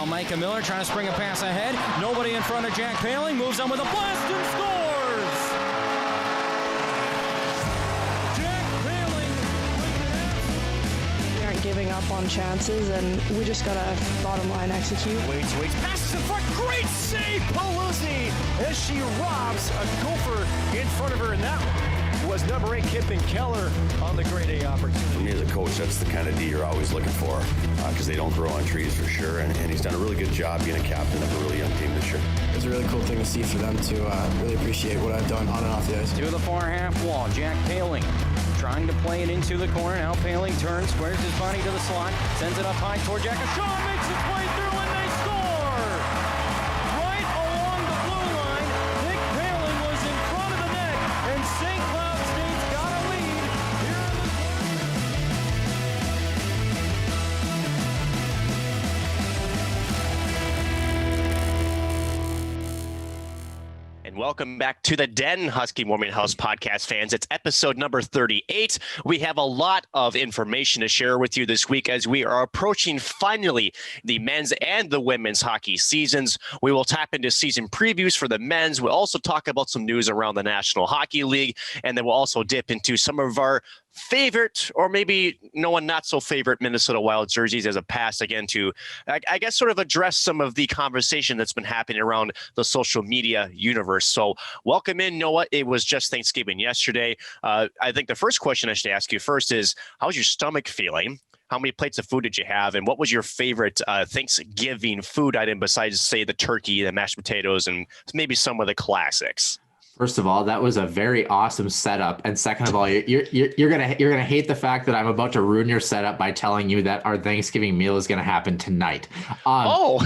Micah Miller trying to spring a pass ahead. Nobody in front of Jack Paling. Moves on with a blast and scores! Jack Paling with We aren't giving up on chances, and we just got to bottom line execute. Waits, passes in front. Great save, Paluzzi, as she robs a Gopher in front of her. And that was number 8, Kippen Keller, on the grade A opportunity. For me as a coach, that's the kind of D you're always looking for, because they don't grow on trees for sure. And he's done a really good job being a captain of a really young team this year. It's a really cool thing to see for them to really appreciate what I've done on and off the ice. to the far half wall. Jack Paling trying to play it into the corner. Now Paling turns, squares his body to the slot, sends it up high toward Jack. A shot makes its way through, and they score! Right along the blue line, Nick Paling was in front of the net, and St. Cloud State's got a lead here in the And welcome back to the Den, Husky Warming House podcast fans. It's episode number 38. We have a lot of information to share with you this week as we are approaching finally the men's and the women's hockey seasons. We will tap into season previews for the men's. We'll also talk about some news around the National Hockey League, and then we'll also dip into some of our favorite, or maybe no one not so favorite, Minnesota Wild jerseys as a pass again to, I guess, sort of address some of the conversation that's been happening around the social media universe. So welcome in, Noah. It was just Thanksgiving yesterday. I think the first question I should ask you first is, how's your stomach feeling? How many plates of food did you have? And what was your favorite Thanksgiving food item besides, say, the turkey, the mashed potatoes, and maybe some of the classics? First of all, that was a very awesome setup, and second of all, you're gonna hate the fact that I'm about to ruin your setup by telling you that our Thanksgiving meal is gonna happen tonight. But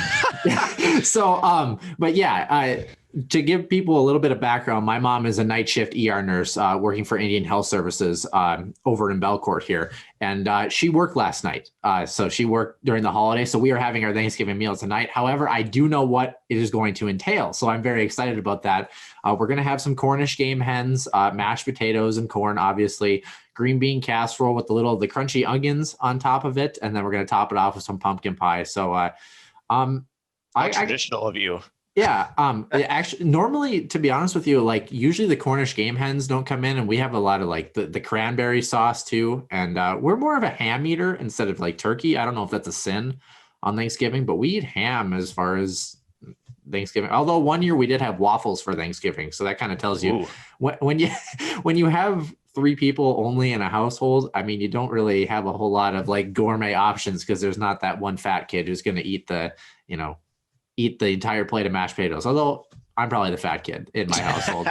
yeah, to give people a little bit of background, my mom is a night shift ER nurse working for Indian Health Services over in Belcourt here. And she worked last night. So she worked during the holiday. So we are having our Thanksgiving meal tonight. However, I do know what it is going to entail. So I'm very excited about that. We're going to have some Cornish game hens, mashed potatoes and corn, obviously, green bean casserole with the crunchy onions on top of it. And then we're going to top it off with some pumpkin pie. So Traditional of you. Yeah. Actually, normally, to be honest with you, like usually the Cornish game hens don't come in, and we have a lot of like the cranberry sauce too. And we're more of a ham eater instead of like turkey. I don't know if that's a sin on Thanksgiving, but we eat ham as far as Thanksgiving. Although one year we did have waffles for Thanksgiving. So that kind of tells you when you have 3 people only in a household, I mean, you don't really have a whole lot of like gourmet options because there's not that one fat kid who's going to eat the entire plate of mashed potatoes. Although I'm probably the fat kid in my household,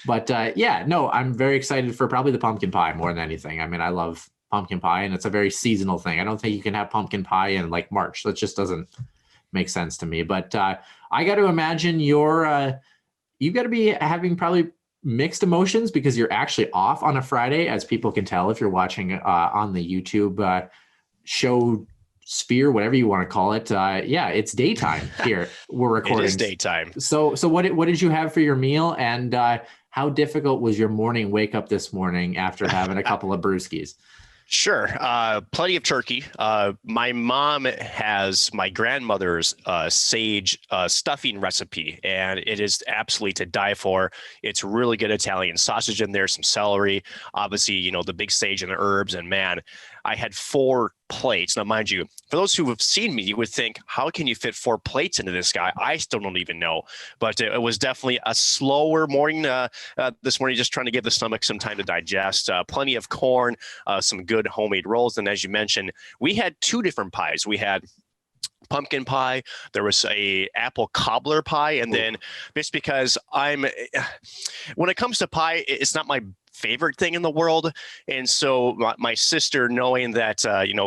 but yeah, no, I'm very excited for probably the pumpkin pie more than anything. I mean, I love pumpkin pie, and it's a very seasonal thing. I don't think you can have pumpkin pie in like March. That just doesn't make sense to me. But I got to imagine you've got to be having probably mixed emotions because you're actually off on a Friday, as people can tell if you're watching on the YouTube show sphere, whatever you want to call it. Yeah, it's daytime here. We're recording. It is daytime. So what did you have for your meal, and how difficult was your morning wake up this morning after having a couple of brewskis? Sure. Plenty of turkey. My mom has my grandmother's sage stuffing recipe, and it is absolutely to die for. It's really good Italian sausage in there, some celery, obviously, the big sage and the herbs. And man, I had 4 plates. Now, mind you, for those who have seen me, you would think, how can you fit 4 plates into this guy? I still don't even know. But it was definitely a slower morning this morning, just trying to give the stomach some time to digest. Plenty of corn, some good homemade rolls. And as you mentioned, we had 2 different pies. We had pumpkin pie, there was a apple cobbler pie, and then just because when it comes to pie, it's not my favorite thing in the world. And so my sister, knowing that,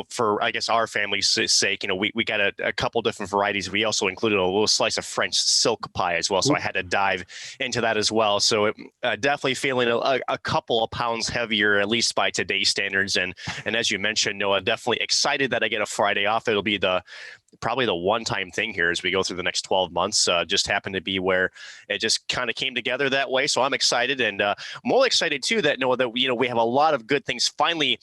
for, I guess, our family's sake, we got a couple different varieties. We also included a little slice of French silk pie as well. So I had to dive into that as well. So definitely feeling a couple of pounds heavier, at least by today's standards. And as you mentioned, Noah, definitely excited that I get a Friday off. It'll be probably the one-time thing here as we go through the next 12 months. Just happened to be where it just kind of came together that way. So I'm excited, and more excited too that we have a lot of good things finally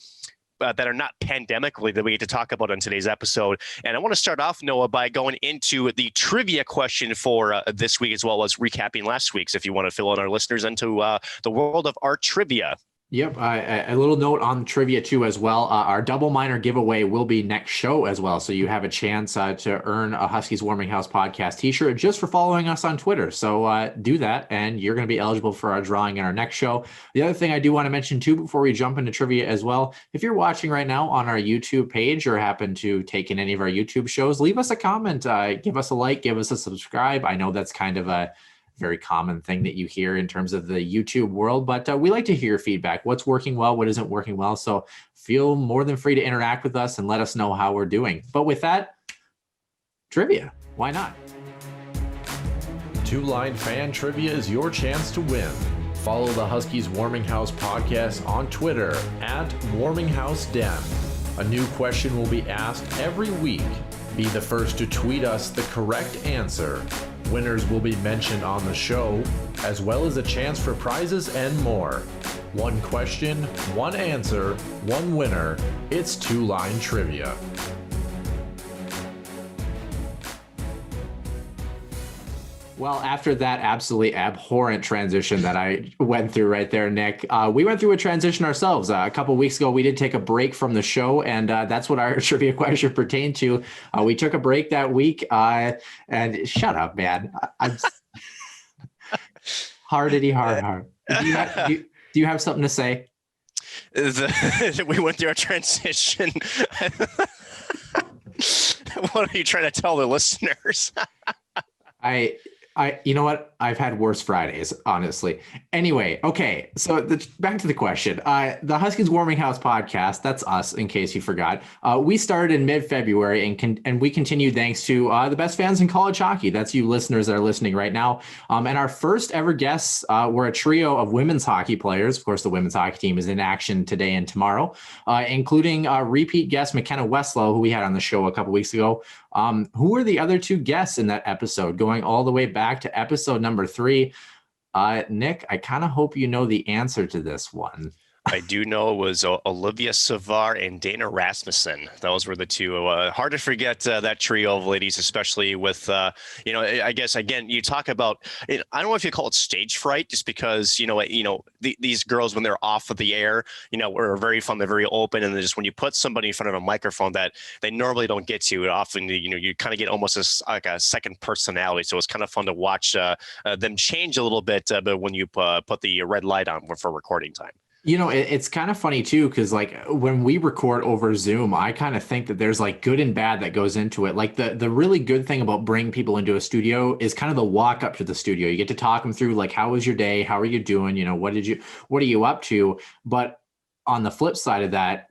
that are not pandemic related that we get to talk about on today's episode. And I want to start off, Noah, by going into the trivia question for this week, as well as recapping last week's, if you want to fill in our listeners into the world of our trivia. Yep. A little note on trivia too, as well. Our double minor giveaway will be next show as well. So you have a chance to earn a Huskies Warming House podcast t-shirt just for following us on Twitter. So do that and you're going to be eligible for our drawing in our next show. The other thing I do want to mention too, before we jump into trivia as well, if you're watching right now on our YouTube page or happen to take in any of our YouTube shows, leave us a comment, give us a like, give us a subscribe. I know that's kind of a very common thing that you hear in terms of the YouTube world, but we like to hear your feedback. What's working well, what isn't working well. So feel more than free to interact with us and let us know how we're doing. But with that, trivia, why not? Two Line Fan Trivia is your chance to win. Follow the Huskies Warming House podcast on Twitter @WarmingHouseDen. A new question will be asked every week. Be the first to tweet us the correct answer. Winners will be mentioned on the show, as well as a chance for prizes and more. One question, one answer, one winner. It's Two Line Trivia. Well, after that absolutely abhorrent transition that I went through right there, Nick, we went through a transition ourselves. A couple of weeks ago, we did take a break from the show, and that's what our trivia question pertained to. We took a break that week, and shut up, man. I'm hardity hard. Do you have something to say? We went through a transition. What are you trying to tell the listeners? You know what? I've had worse Fridays, honestly. Anyway, okay. So back to the question. The Huskies Warming House podcast, that's us, in case you forgot. We started in mid-February and we continue thanks to the best fans in college hockey. That's you listeners that are listening right now. And our first ever guests were a trio of women's hockey players. Of course, the women's hockey team is in action today and tomorrow, including repeat guest McKenna Westlow, who we had on the show a couple weeks ago. Who were the other two guests in that episode, going all the way back to episode number 3? Nick, I kind of hope you know the answer to this one. I do know it was Olivia Savar and Dana Rasmussen. Those were the two. Hard to forget that trio of ladies, especially with, I guess, again, you talk about, I don't know if you call it stage fright, just because, these girls, when they're off of the air, are very fun. They're very open. And just when you put somebody in front of a microphone that they normally don't get to, often, you kind of get almost like a second personality. So it's kind of fun to watch them change a little bit but when you put the red light on for recording time. It's kind of funny too, because like when we record over Zoom, I kind of think that there's like good and bad that goes into it. Like the really good thing about bringing people into a studio is kind of the walk up to the studio. You get to talk them through like, how was your day? How are you doing? What are you up to? But on the flip side of that,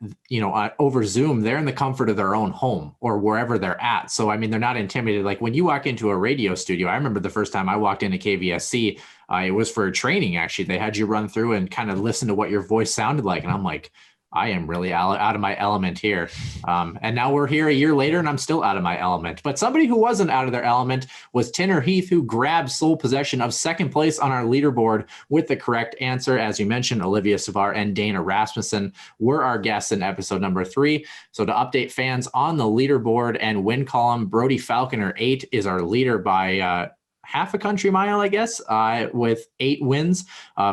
over Zoom, they're in the comfort of their own home or wherever they're at. So, I mean, they're not intimidated. Like when you walk into a radio studio, I remember the first time I walked into KVSC, it was for training. Actually, they had you run through and kind of listen to what your voice sounded like. And I'm like, I am really out of my element here. And now we're here a year later and I'm still out of my element. But somebody who wasn't out of their element was Tanner Heath, who grabbed sole possession of second place on our leaderboard with the correct answer. As you mentioned, Olivia Savar and Dana Rasmussen were our guests in episode number 3. So to update fans on the leaderboard and win column, Brody Falconer 8 is our leader by half a country mile, I guess, with 8 wins.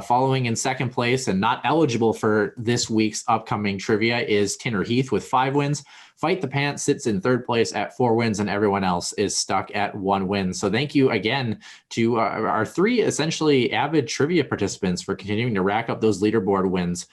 Following in second place and not eligible for this week's upcoming trivia is Tanner Heath with 5 wins. Fight the Pants sits in third place at 4 wins, and everyone else is stuck at 1 win. So thank you again to our 3 essentially avid trivia participants for continuing to rack up those leaderboard wins.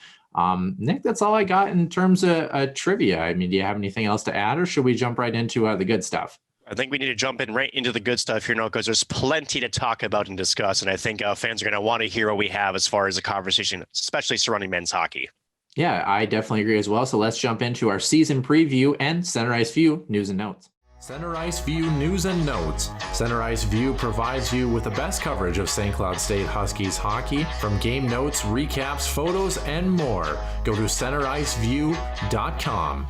Nick, that's all I got in terms of trivia. I mean, do you have anything else to add, or should we jump right into the good stuff? I think we need to jump in right into the good stuff here now, because there's plenty to talk about and discuss. And I think fans are going to want to hear what we have as far as the conversation, especially surrounding men's hockey. Yeah, I definitely agree as well. So let's jump into our season preview and Center Ice View news and notes. Center Ice View news and notes. Center Ice View provides you with the best coverage of St. Cloud State Huskies hockey, from game notes, recaps, photos, and more. Go to centericeview.com.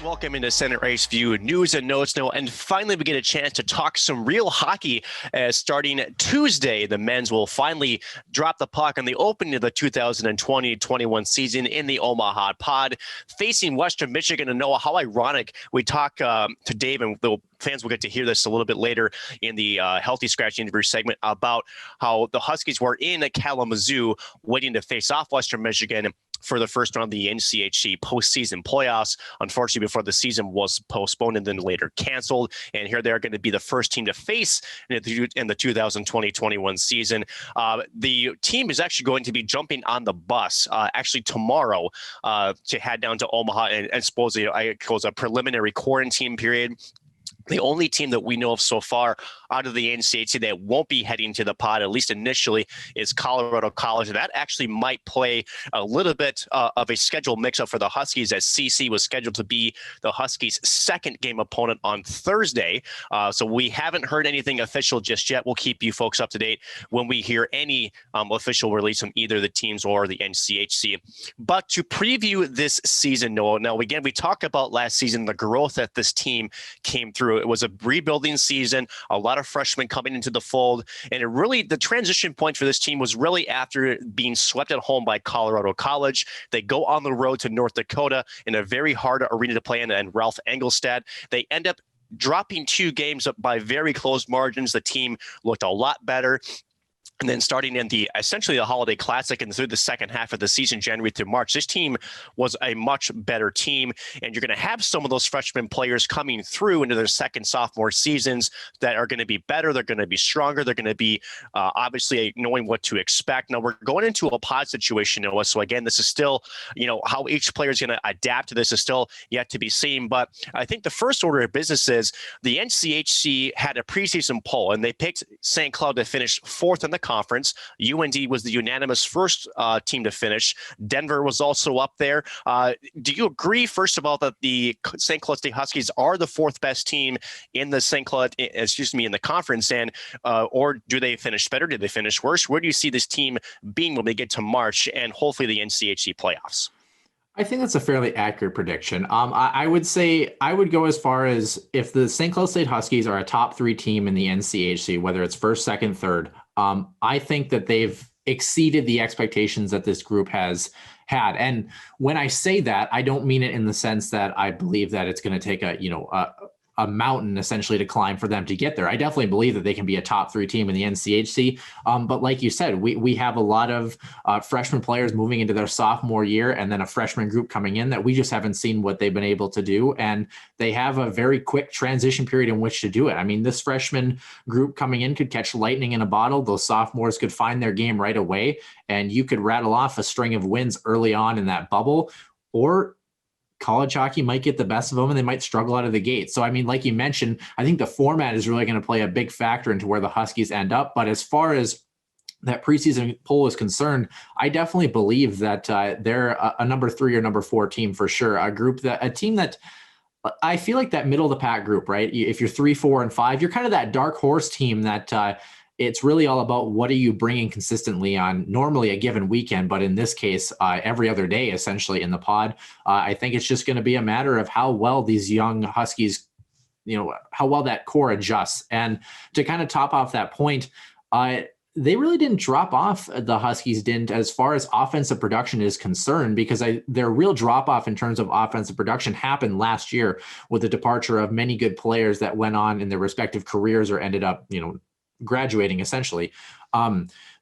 Welcome into Center Ice View News and Notes now, and finally we get a chance to talk some real hockey. Starting Tuesday, the men's will finally drop the puck on the opening of the 2020-21 season in the Omaha Pod, facing Western Michigan. And Noah, how ironic. We talk to Dave, and the fans will get to hear this a little bit later in the Healthy Scratch interview segment, about how the Huskies were in Kalamazoo waiting to face off Western Michigan for the first round of the NCHC postseason playoffs. Unfortunately, before the season was postponed and then later canceled. And here they're going to be the first team to face in the 2020-21 season. The team is actually going to be jumping on the bus actually tomorrow to head down to Omaha and supposedly it goes a preliminary quarantine period. The only team that we know of so far out of the NCHC that won't be heading to the pod, at least initially, is Colorado College. And that actually might play a little bit of a schedule mix-up for the Huskies, as CC was scheduled to be the Huskies' second game opponent on Thursday. So we haven't heard anything official just yet. We'll keep you folks up to date when we hear any official release from either the teams or the NCHC. But to preview this season, Noah, now again, we talked about last season, the growth that this team came through. It was a rebuilding season, a lot of freshmen coming into the fold, and the transition point for this team was really after being swept at home by Colorado College. They go on the road to North Dakota in a very hard arena to play in, and Ralph Engelstad. They end up dropping 2 games up by very close margins. The team looked a lot better. And then starting in essentially the Holiday Classic and through the second half of the season, January through March, this team was a much better team. And you're going to have some of those freshman players coming through into their second sophomore seasons that are going to be better. They're going to be stronger. They're going to be obviously knowing what to expect. Now we're going into a pod situation, Noah. So again, this is still, how each player is going to adapt to this is still yet to be seen. But I think the first order of business is the NCHC had a preseason poll, and they picked St. Cloud to finish 4th in the conference. UND was the unanimous first team to finish. Denver was also up there. Do you agree, first of all, that the St. Cloud State Huskies are the 4th best team in the in the conference, and or do they finish better? Did they finish worse? Where do you see this team being when they get to March and hopefully the NCHC playoffs? I think that's a fairly accurate prediction. I would say I would go as far as, if the St. Cloud State Huskies are a top 3 team in the NCHC, whether it's first, second, third, I think that they've exceeded the expectations that this group has had. And when I say that, I don't mean it in the sense that I believe that it's going to take a mountain essentially to climb for them to get there. I definitely believe that they can be a top 3 team in the NCHC. But like you said, we have a lot of freshman players moving into their sophomore year, and then a freshman group coming in that we just haven't seen what they've been able to do. And they have a very quick transition period in which to do it. I mean, this freshman group coming in could catch lightning in a bottle. Those sophomores could find their game right away, and you could rattle off a string of wins early on in that bubble, or college hockey might get the best of them and they might struggle out of the gate. So, I mean, like you mentioned, I think the format is really going to play a big factor into where the Huskies end up. But as far as that preseason poll is concerned, I definitely believe that they're a number 3 or number 4 team for sure. A team that I feel like that middle of the pack group, right? If you're 3, 4, and 5, you're kind of that dark horse team that it's really all about what are you bringing consistently on normally a given weekend, but in this case, every other day, essentially in the pod. I think it's just going to be a matter of how well these young Huskies, how well that core adjusts. And to kind of top off that point, they really didn't drop off. The Huskies didn't, as far as offensive production is concerned, because their real drop off in terms of offensive production happened last year with the departure of many good players that went on in their respective careers or ended up, graduating essentially.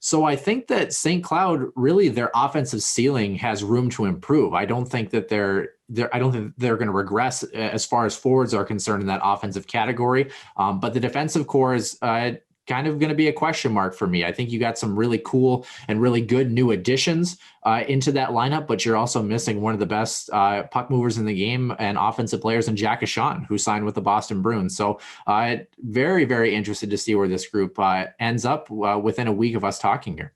So I think that St. Cloud, really their offensive ceiling has room to improve. I don't think that they're going to regress as far as forwards are concerned in that offensive category. But the defensive core is kind of going to be a question mark for me. I think you got some really cool and really good new additions into that lineup, but you're also missing one of the best puck movers in the game and offensive players in Jack Ashawn, who signed with the Boston Bruins. So very, very interested to see where this group ends up within a week of us talking here.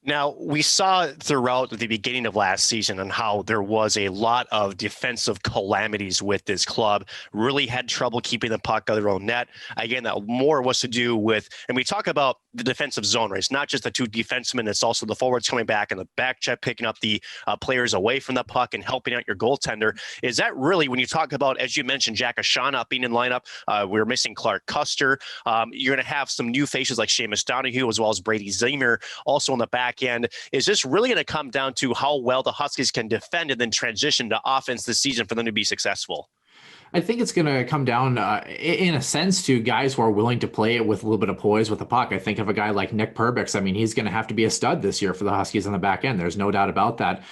Now, we saw throughout the beginning of last season and how there was a lot of defensive calamities with this club, really had trouble keeping the puck out of their own net. Again, that more was to do with, and we talk about the defensive zone race, not just the two defensemen. It's also the forwards coming back and the back check, picking up the players away from the puck and helping out your goaltender. Is that really, when you talk about, as you mentioned, Jack Ashaw not being in lineup, we're missing Clark Custer. You're going to have some new faces like Seamus Donahue as well as Brady Zimmer also on the back end. Is this really going to come down to how well the Huskies can defend and then transition to offense this season for them to be successful? I think it's going to come down, in a sense, to guys who are willing to play it with a little bit of poise with the puck. I think of a guy like Nick Perbix. I mean, he's going to have to be a stud this year for the Huskies on the back end. There's no doubt about that.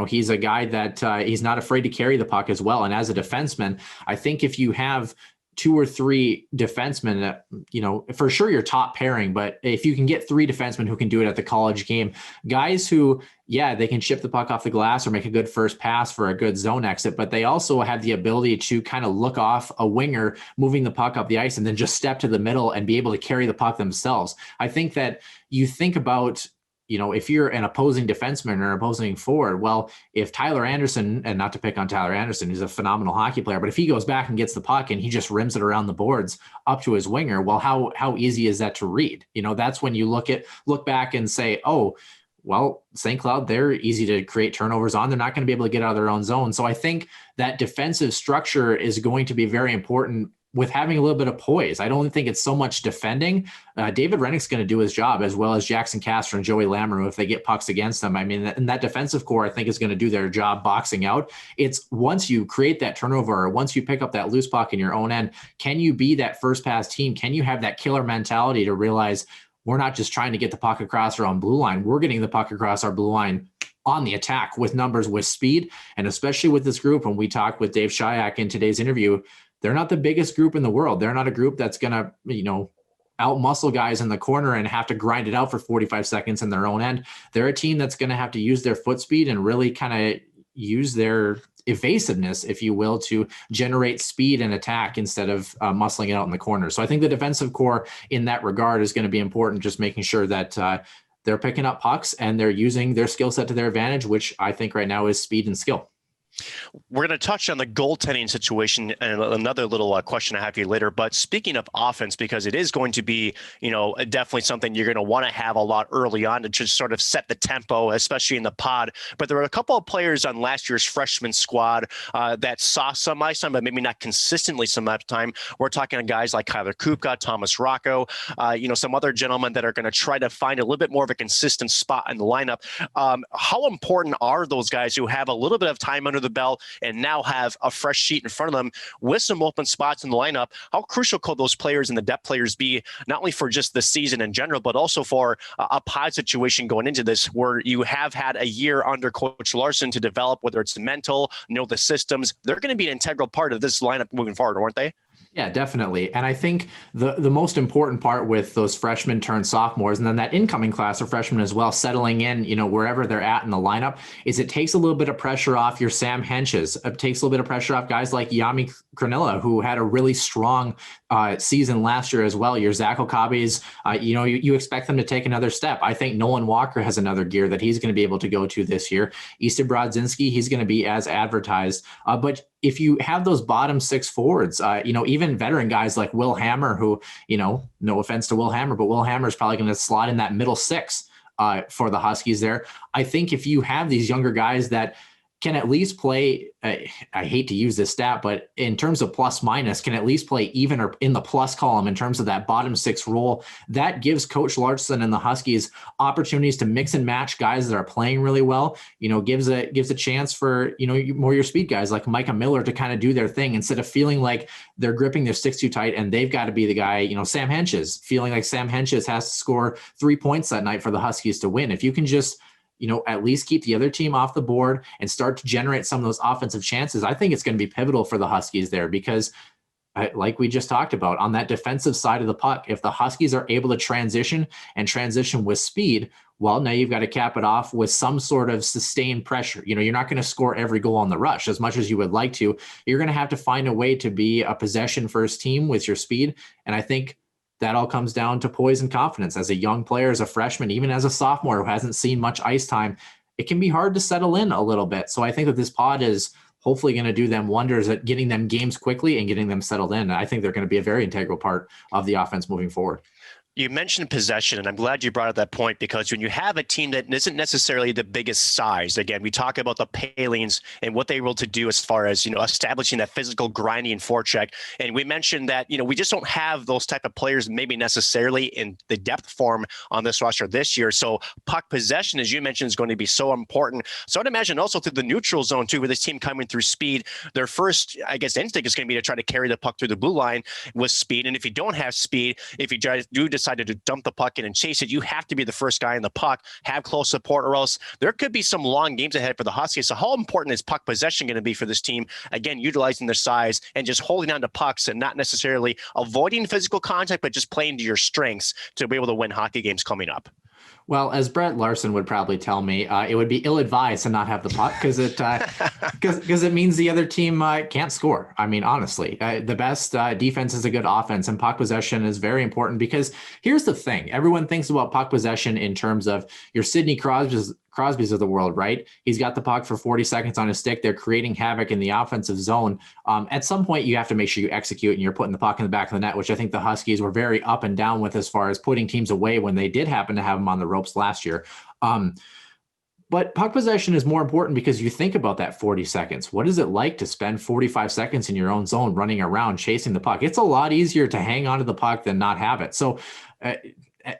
He's a guy that he's not afraid to carry the puck as well. And as a defenseman, I think if you have 2 or 3 defensemen, for sure your top pairing, but if you can get 3 defensemen who can do it at the college game, guys who, they can chip the puck off the glass or make a good first pass for a good zone exit, but they also have the ability to kind of look off a winger moving the puck up the ice and then just step to the middle and be able to carry the puck themselves. I think that you think about, if you're an opposing defenseman or opposing forward, well, if Tyler Anderson, and not to pick on Tyler Anderson, he's a phenomenal hockey player, but if he goes back and gets the puck and he just rims it around the boards up to his winger, well, how easy is that to read? That's when you look back and say, oh, well, St. Cloud, they're easy to create turnovers on. They're not going to be able to get out of their own zone. So I think that defensive structure is going to be very important with having a little bit of poise. I don't think it's so much defending. David Rennick's going to do his job, as well as Jackson Castro and Joey Lamoureux if they get pucks against them. I mean, and that defensive core, I think, is going to do their job boxing out. It's once you create that turnover or once you pick up that loose puck in your own end, can you be that first pass team? Can you have that killer mentality to realize we're not just trying to get the puck across our own blue line, we're getting the puck across our blue line on the attack with numbers, with speed, and especially with this group. When we talked with Dave Shyiak in today's interview, they're not the biggest group in the world. They're not a group that's going to, out-muscle guys in the corner and have to grind it out for 45 seconds in their own end. They're a team that's going to have to use their foot speed and really kind of use their evasiveness, if you will, to generate speed and attack instead of muscling it out in the corner. So I think the defensive core in that regard is going to be important, just making sure that they're picking up pucks and they're using their skill set to their advantage, which I think right now is speed and skill. We're going to touch on the goaltending situation and another little question I have for you later. But speaking of offense, because it is going to be, definitely something you're going to want to have a lot early on to just sort of set the tempo, especially in the pod. But there were a couple of players on last year's freshman squad that saw some ice time, but maybe not consistently some time. We're talking to guys like Kyler Kupka, Thomas Rocco, some other gentlemen that are going to try to find a little bit more of a consistent spot in the lineup. How important are those guys who have a little bit of time under the belt and now have a fresh sheet in front of them with some open spots in the lineup? How crucial could those players and the depth players be, not only for just the season in general, but also for a pod situation going into this, where you have had a year under Coach Larson to develop, whether it's mental, the systems? They're going to be an integral part of this lineup moving forward, aren't they? Yeah, definitely. And I think the most important part with those freshmen turned sophomores, and then that incoming class of freshmen as well, settling in, wherever they're at in the lineup, is it takes a little bit of pressure off your Sam Henches. It takes a little bit of pressure off guys like Yami Kranilla, who had a really strong season last year as well. Your Zach Okabes, you expect them to take another step. I think Nolan Walker has another gear that he's going to be able to go to this year. Easton Brodzinski, he's going to be as advertised. But if you have those bottom 6 forwards, even veteran guys like Will Hammer, who, no offense to Will Hammer, but Will Hammer is probably going to slot in that middle 6 for the Huskies there. I think if you have these younger guys that can at least play, I hate to use this stat, but in terms of plus minus, can at least play even or in the plus column in terms of that bottom 6 role, that gives Coach Larson and the Huskies opportunities to mix and match guys that are playing really well. Gives a chance for, more your speed guys like Micah Miller to kind of do their thing instead of feeling like they're gripping their sticks too tight and they've got to be the guy, Sam Henches, feeling like Sam Henches has to score 3 points that night for the Huskies to win. If you can just at least keep the other team off the board and start to generate some of those offensive chances, I think it's going to be pivotal for the Huskies there, because like we just talked about on that defensive side of the puck, if the Huskies are able to transition with speed, well, now you've got to cap it off with some sort of sustained pressure. You're not going to score every goal on the rush as much as you would like to. You're going to have to find a way to be a possession first team with your speed. And I think that all comes down to poise and confidence. As a young player, as a freshman, even as a sophomore who hasn't seen much ice time, it can be hard to settle in a little bit. So I think that this pod is hopefully going to do them wonders at getting them games quickly and getting them settled in. And I think they're going to be a very integral part of the offense moving forward. You mentioned possession, and I'm glad you brought up that point, because when you have a team that isn't necessarily the biggest size, again, we talk about the Palings and what they were able to do as far as, establishing that physical grinding forecheck. And we mentioned that, we just don't have those type of players maybe necessarily in the depth form on this roster this year. So puck possession, as you mentioned, is going to be so important. So I'd imagine also through the neutral zone too, with this team coming through speed, their first, instinct is going to be to try to carry the puck through the blue line with speed. And if you don't have speed, if you do decide to dump the puck in and chase it, you have to be the first guy in the puck, have close support, or else there could be some long games ahead for the Huskies. So how important is puck possession going to be for this team? Again, utilizing their size and just holding on to pucks and not necessarily avoiding physical contact, but just playing to your strengths to be able to win hockey games coming up. Well, as Brett Larson would probably tell me, it would be ill-advised to not have the puck because it means the other team can't score. I mean, honestly, the best defense is a good offense, and puck possession is very important because here's the thing. Everyone thinks about puck possession in terms of your Sidney Crosby's of the world, right? He's got the puck for 40 seconds on his stick. They're creating havoc in the offensive zone. At some point, you have to make sure you execute and you're putting the puck in the back of the net, which I think the Huskies were very up and down with as far as putting teams away when they did happen to have them on the ropes last year. But puck possession is more important because you think about that 40 seconds. What is it like to spend 45 seconds in your own zone running around chasing the puck? It's a lot easier to hang on to the puck than not have it. So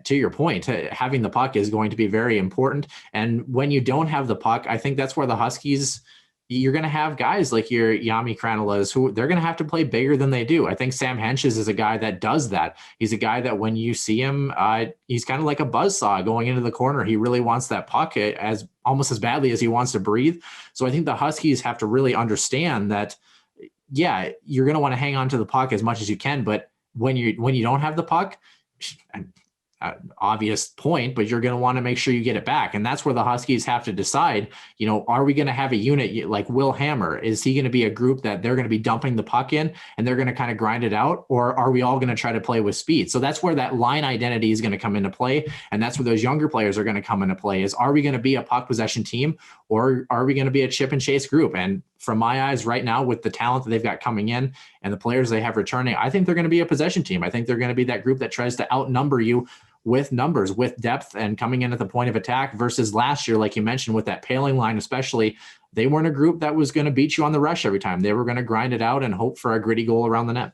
to your point, having the puck is going to be very important. And when you don't have the puck, I think that's where the Huskies, you're going to have guys like your Jami Kranilas who they're going to have to play bigger than they do. I think Sam Henches is a guy that does that. He's a guy that when you see him, he's kind of like a buzzsaw going into the corner. He really wants that puck as almost as badly as he wants to breathe. So I think the Huskies have to really understand that, yeah, you're going to want to hang on to the puck as much as you can. But when you don't have the puck, obvious point, but you're going to want to make sure you get it back. And that's where the Huskies have to decide, are we going to have a unit like Will Hammer? Is he going to be a group that they're going to be dumping the puck in and they're going to kind of grind it out? Or are we all going to try to play with speed? So that's where that line identity is going to come into play. And that's where those younger players are going to come into play is, are we going to be a puck possession team or are we going to be a chip and chase group? And from my eyes right now, with the talent that they've got coming in and the players they have returning, I think they're going to be a possession team. I think they're going to be that group that tries to outnumber you with numbers, with depth, and coming in at the point of attack versus last year, like you mentioned, with that Paling line, especially, they weren't a group that was going to beat you on the rush every time. They were going to grind it out and hope for a gritty goal around the net.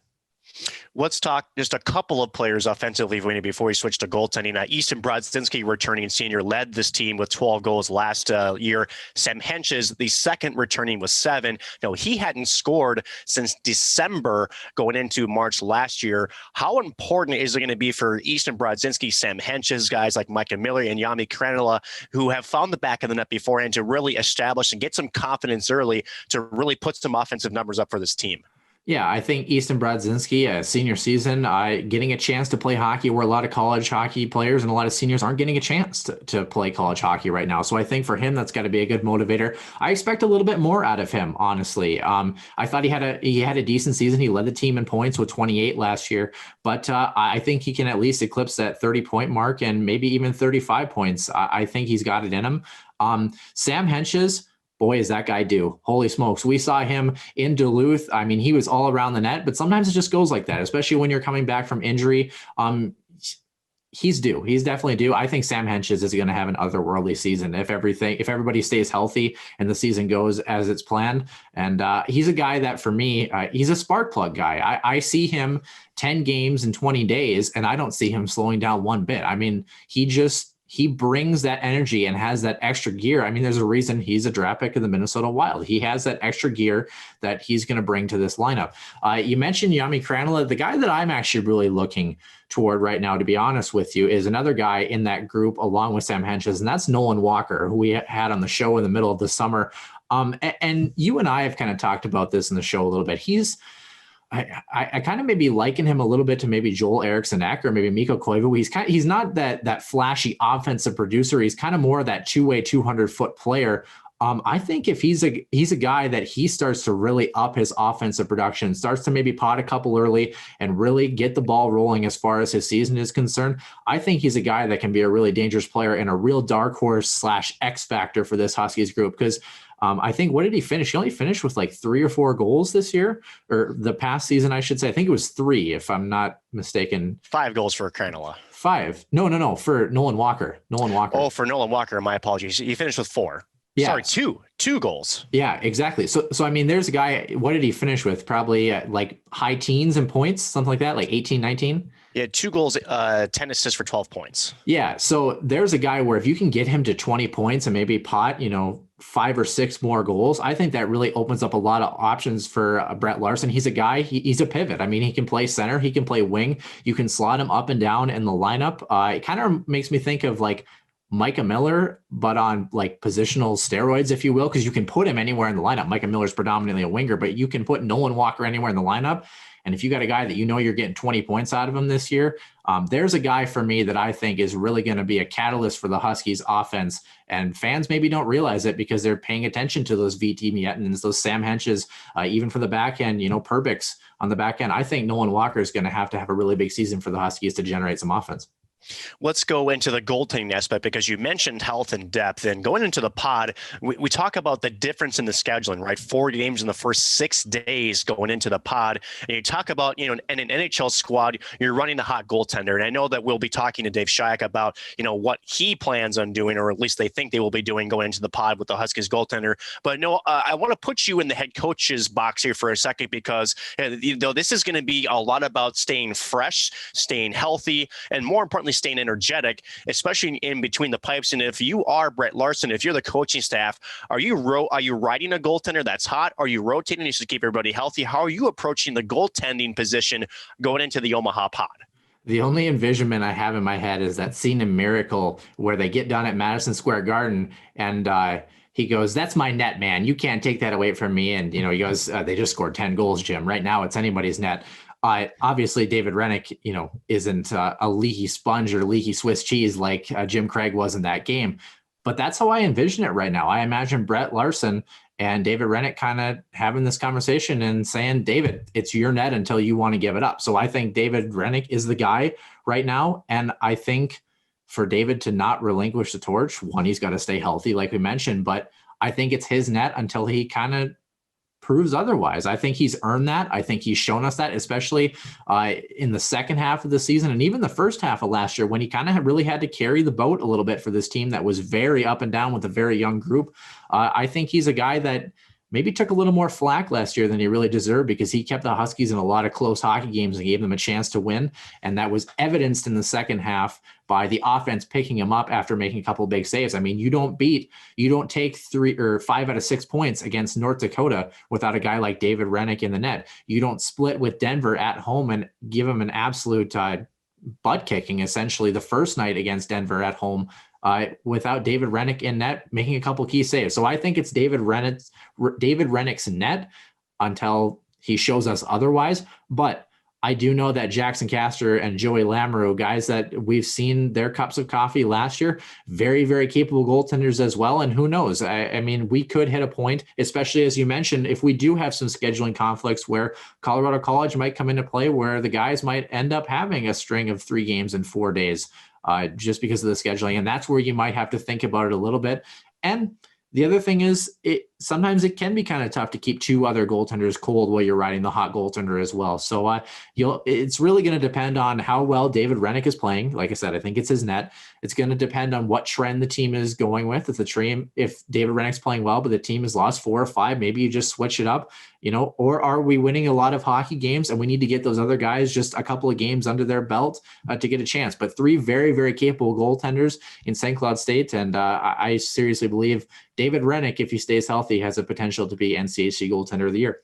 Let's talk just a couple of players offensively before we switch to goaltending. Easton Brodzinski, returning senior, led this team with 12 goals last year. Sam Henches, the second returning, with 7. He hadn't scored since December going into March last year. How important is it going to be for Easton Brodzinski, Sam Henches, guys like Micah Miller and Jami Kranila, who have found the back of the net beforehand, to really establish and get some confidence early to really put some offensive numbers up for this team? Yeah, I think Easton Brodzinski, senior season, getting a chance to play hockey where a lot of college hockey players and a lot of seniors aren't getting a chance to play college hockey right now. So I think for him, that's got to be a good motivator. I expect a little bit more out of him, honestly. I thought he had a decent season. He led the team in points with 28 last year, but I think he can at least eclipse that 30-point mark and maybe even 35 points. I think he's got it in him. Sam Henches, boy, is that guy due. Holy smokes. We saw him in Duluth. I mean, he was all around the net, but sometimes it just goes like that, especially when you're coming back from injury. He's due. He's definitely due. I think Sam Henches is going to have an otherworldly season if everybody stays healthy and the season goes as it's planned. And he's a guy that, for me, he's a spark plug guy. I see him 10 games in 20 days, and I don't see him slowing down one bit. I mean, he brings that energy and has that extra gear. I mean, there's a reason he's a draft pick of the Minnesota Wild. He has that extra gear that he's going to bring to this lineup. You mentioned Jami Kranila. The guy that I'm actually really looking toward right now, to be honest with you, is another guy in that group along with Sam Henches, and that's Nolan Walker, who we had on the show in the middle of the summer. And you and I have kind of talked about this in the show a little bit. I kind of maybe liken him a little bit to maybe Joel Eriksson-Ek or maybe Mikko Koivu. He's not that flashy offensive producer. He's kind of more that two-way 200-foot player. I think if he's a guy that he starts to really up his offensive production, starts to maybe pot a couple early and really get the ball rolling as far as his season is concerned, I think he's a guy that can be a really dangerous player and a real dark horse / X factor for this Huskies group. Because I think, what did he finish? He only finished with like 3 or 4 goals this year, or the past season, I should say. I think it was 3, if I'm not mistaken. 5 goals for Kranila. 5. No. For Nolan Walker. Oh, for Nolan Walker. My apologies. He finished with 4. Yeah. Sorry, two goals. Yeah, exactly. So I mean, there's a guy, what did he finish with? Probably like high teens in points, something like that, like 18, 19. Yeah, 2 goals, 10 assists for 12 points. Yeah. So there's a guy where if you can get him to 20 points and maybe pot, 5 or 6 more goals, I think that really opens up a lot of options for Brett Larson. He's a guy, he's a pivot. I mean, he can play center, he can play wing. You can slot him up and down in the lineup. It kind of makes me think of like Micah Miller, but on like positional steroids, if you will, because you can put him anywhere in the lineup. Micah Miller's predominantly a winger, but you can put Nolan Walker anywhere in the lineup. And if you got a guy that you're getting 20 points out of him this year, there's a guy for me that I think is really going to be a catalyst for the Huskies offense. And fans maybe don't realize it because they're paying attention to those VT Miettinens, those Sam Henches, even for the back end, Perbix on the back end. I think Nolan Walker is going to have a really big season for the Huskies to generate some offense. Let's go into the goaltending aspect because you mentioned health and depth. And going into the pod, we talk about the difference in the scheduling, right? 4 games in the first 6 days going into the pod. And you talk about, in an NHL squad, you're running the hot goaltender. And I know that we'll be talking to Dave Shyiak about, what he plans on doing, or at least they think they will be doing going into the pod with the Huskies goaltender. But no, I want to put you in the head coach's box here for a second because, this is going to be a lot about staying fresh, staying healthy, and more importantly, staying energetic, especially in between the pipes. And if you are Brett Larson, if you're the coaching staff, are you riding a goaltender that's hot? Are you rotating to keep everybody healthy? How are you approaching the goaltending position going into the Omaha pod? The only envisionment I have in my head is that scene in Miracle where they get done at Madison Square Garden and he goes, "That's my net, man. You can't take that away from me." And, he goes, "They just scored 10 goals, Jim. Right now it's anybody's net." Obviously, David Rennick, isn't a leaky sponge or leaky Swiss cheese like Jim Craig was in that game. But that's how I envision it right now. I imagine Brett Larson and David Rennick kind of having this conversation and saying, "David, it's your net until you want to give it up." So I think David Rennick is the guy right now. And I think for David to not relinquish the torch, one, he's got to stay healthy, like we mentioned. But I think it's his net until he kind of proves otherwise. I think he's earned that. I think he's shown us that, especially in the second half of the season and even the first half of last year when he kind of really had to carry the boat a little bit for this team that was very up and down with a very young group. I think he's a guy that maybe took a little more flack last year than he really deserved because he kept the Huskies in a lot of close hockey games and gave them a chance to win. And that was evidenced in the second half by the offense picking him up after making a couple of big saves. I mean, you don't take 3 or 5 out of 6 points against North Dakota without a guy like David Rennick in the net. You don't split with Denver at home and give him an absolute butt kicking, essentially the first night against Denver at home without David Rennick in net making a couple key saves. So I think it's David Rennick's net until he shows us otherwise. But I do know that Jackson Castor and Joey Lamoureux, guys that we've seen their cups of coffee last year, very, very capable goaltenders as well. And who knows? I mean, we could hit a point, especially as you mentioned, if we do have some scheduling conflicts where Colorado College might come into play, where the guys might end up having a string of 3 games in 4 days just because of the scheduling. And that's where you might have to think about it a little bit. And the other thing is, sometimes it can be kind of tough to keep 2 other goaltenders cold while you're riding the hot goaltender as well. So it's really going to depend on how well David Rennick is playing. Like I said, I think it's his net. It's going to depend on what trend the team is going with. If David Rennick's playing well, but the team has lost 4 or 5, maybe you just switch it up, or are we winning a lot of hockey games and we need to get those other guys just a couple of games under their belt to get a chance. But 3 very, very capable goaltenders in St. Cloud State. And I seriously believe David Rennick, if he stays healthy, has a potential to be NCHC goaltender of the year.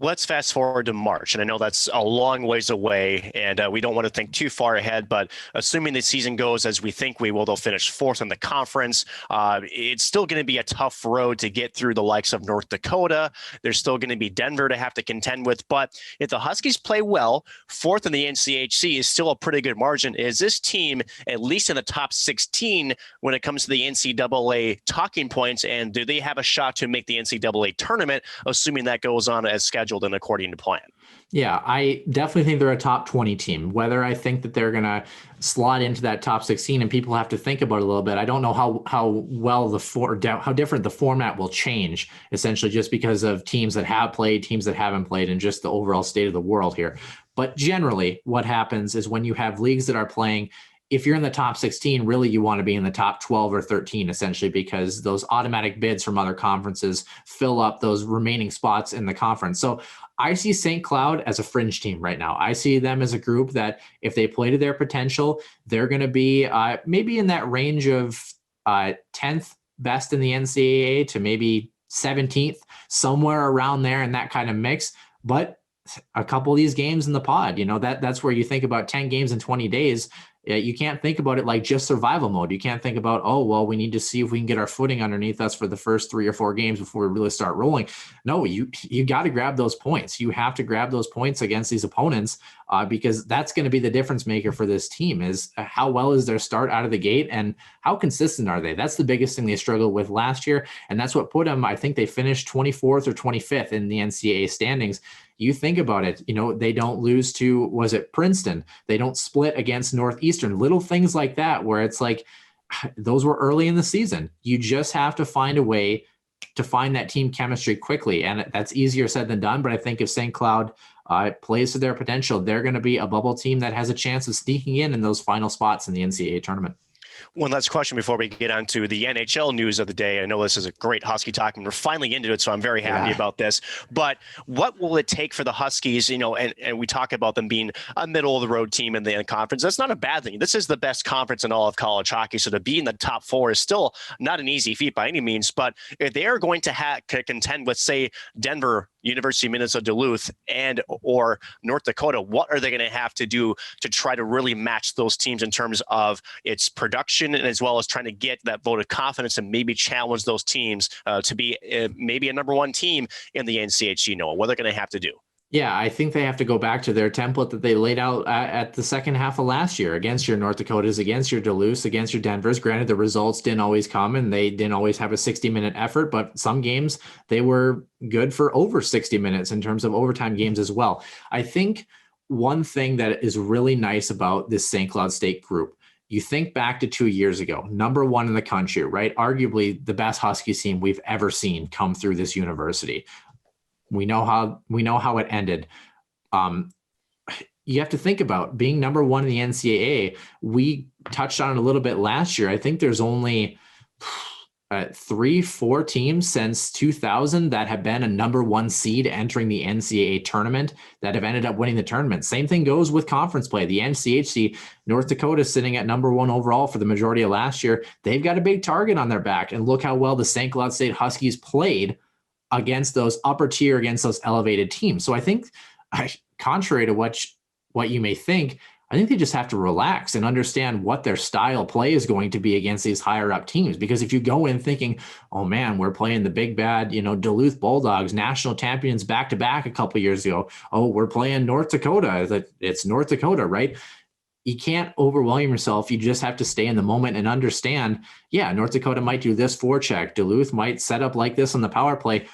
Let's fast forward to March. And I know that's a long ways away, and we don't want to think too far ahead, but assuming the season goes as we think we will, they'll finish 4th in the conference. It's still going to be a tough road to get through the likes of North Dakota. There's still going to be Denver to have to contend with. But if the Huskies play well, 4th in the NCHC is still a pretty good margin. Is this team at least in the top 16 when it comes to the NCAA talking points? And do they have a shot to make the NCAA tournament, assuming that goes on as scheduled and according to plan? Yeah, I definitely think they're a top 20 team. Whether I think that they're going to slot into that top 16 and people have to think about it a little bit. I don't know how different the format will change, essentially just because of teams that have played, teams that haven't played, and just the overall state of the world here. But generally what happens is when you have leagues that are playing, if you're in the top 16, really you want to be in the top 12 or 13, essentially, because those automatic bids from other conferences fill up those remaining spots in the conference. So I see St. Cloud as a fringe team right now. I see them as a group that if they play to their potential, they're going to be maybe in that range of 10th best in the NCAA to maybe 17th, somewhere around there in that kind of mix. But a couple of these games in the pod, that's where you think about 10 games in 20 days. You can't think about it like just survival mode. You can't think about, oh, well, we need to see if we can get our footing underneath us for the first 3 or 4 games before we really start rolling. No, you got to grab those points. You have to grab those points against these opponents because that's going to be the difference maker for this team is how well is their start out of the gate and how consistent are they? That's the biggest thing they struggled with last year. And that's what put them, I think they finished 24th or 25th in the NCAA standings. You think about it, they don't lose to, was it Princeton? They don't split against Northeastern, little things like that, where it's like, those were early in the season. You just have to find a way to find that team chemistry quickly. And that's easier said than done. But I think if St. Cloud plays to their potential, they're going to be a bubble team that has a chance of sneaking in those final spots in the NCAA tournament. One last question before we get on to the NHL news of the day. I know this is a great Husky talk, and we're finally into it, so I'm very happy about this. But what will it take for the Huskies, and we talk about them being a middle-of-the-road team in the conference. That's not a bad thing. This is the best conference in all of college hockey, so to be in the top 4 is still not an easy feat by any means. But if they are going to contend with, say, Denver, University of Minnesota Duluth, and or North Dakota, what are they going to have to do to try to really match those teams in terms of its production, and as well as trying to get that vote of confidence and maybe challenge those teams to be maybe a number 1 team in the NCHC? Noah, what are they going to have to do? Yeah, I think they have to go back to their template that they laid out at the second half of last year against your North Dakotas, against your Duluths, against your Denvers. Granted, the results didn't always come and they didn't always have a 60-minute effort, but some games they were good for over 60 minutes in terms of overtime games as well. I think one thing that is really nice about this St. Cloud State group, you think back to 2 years ago, number 1 in the country, right? Arguably the best Huskies team we've ever seen come through this university. We know how it ended. You have to think about being number 1 in the NCAA. We touched on it a little bit last year. I think there's only 3-4 teams since 2000 that have been a number 1 seed entering the NCAA tournament that have ended up winning the tournament. Same thing goes with conference play. The NCHC, North Dakota sitting at number 1 overall for the majority of last year. They've got a big target on their back. And look how well the St. Cloud State Huskies played against those upper tier, against those elevated teams. So I think, contrary to what you may think, I think they just have to relax and understand what their style play is going to be against these higher up teams. Because if you go in thinking, oh man, we're playing the big bad, Duluth Bulldogs, national champions back to back a couple of years ago. Oh, we're playing North Dakota. It's North Dakota, right? You can't overwhelm yourself. You just have to stay in the moment and understand, yeah, North Dakota might do this forecheck. Duluth might set up like this on the power play.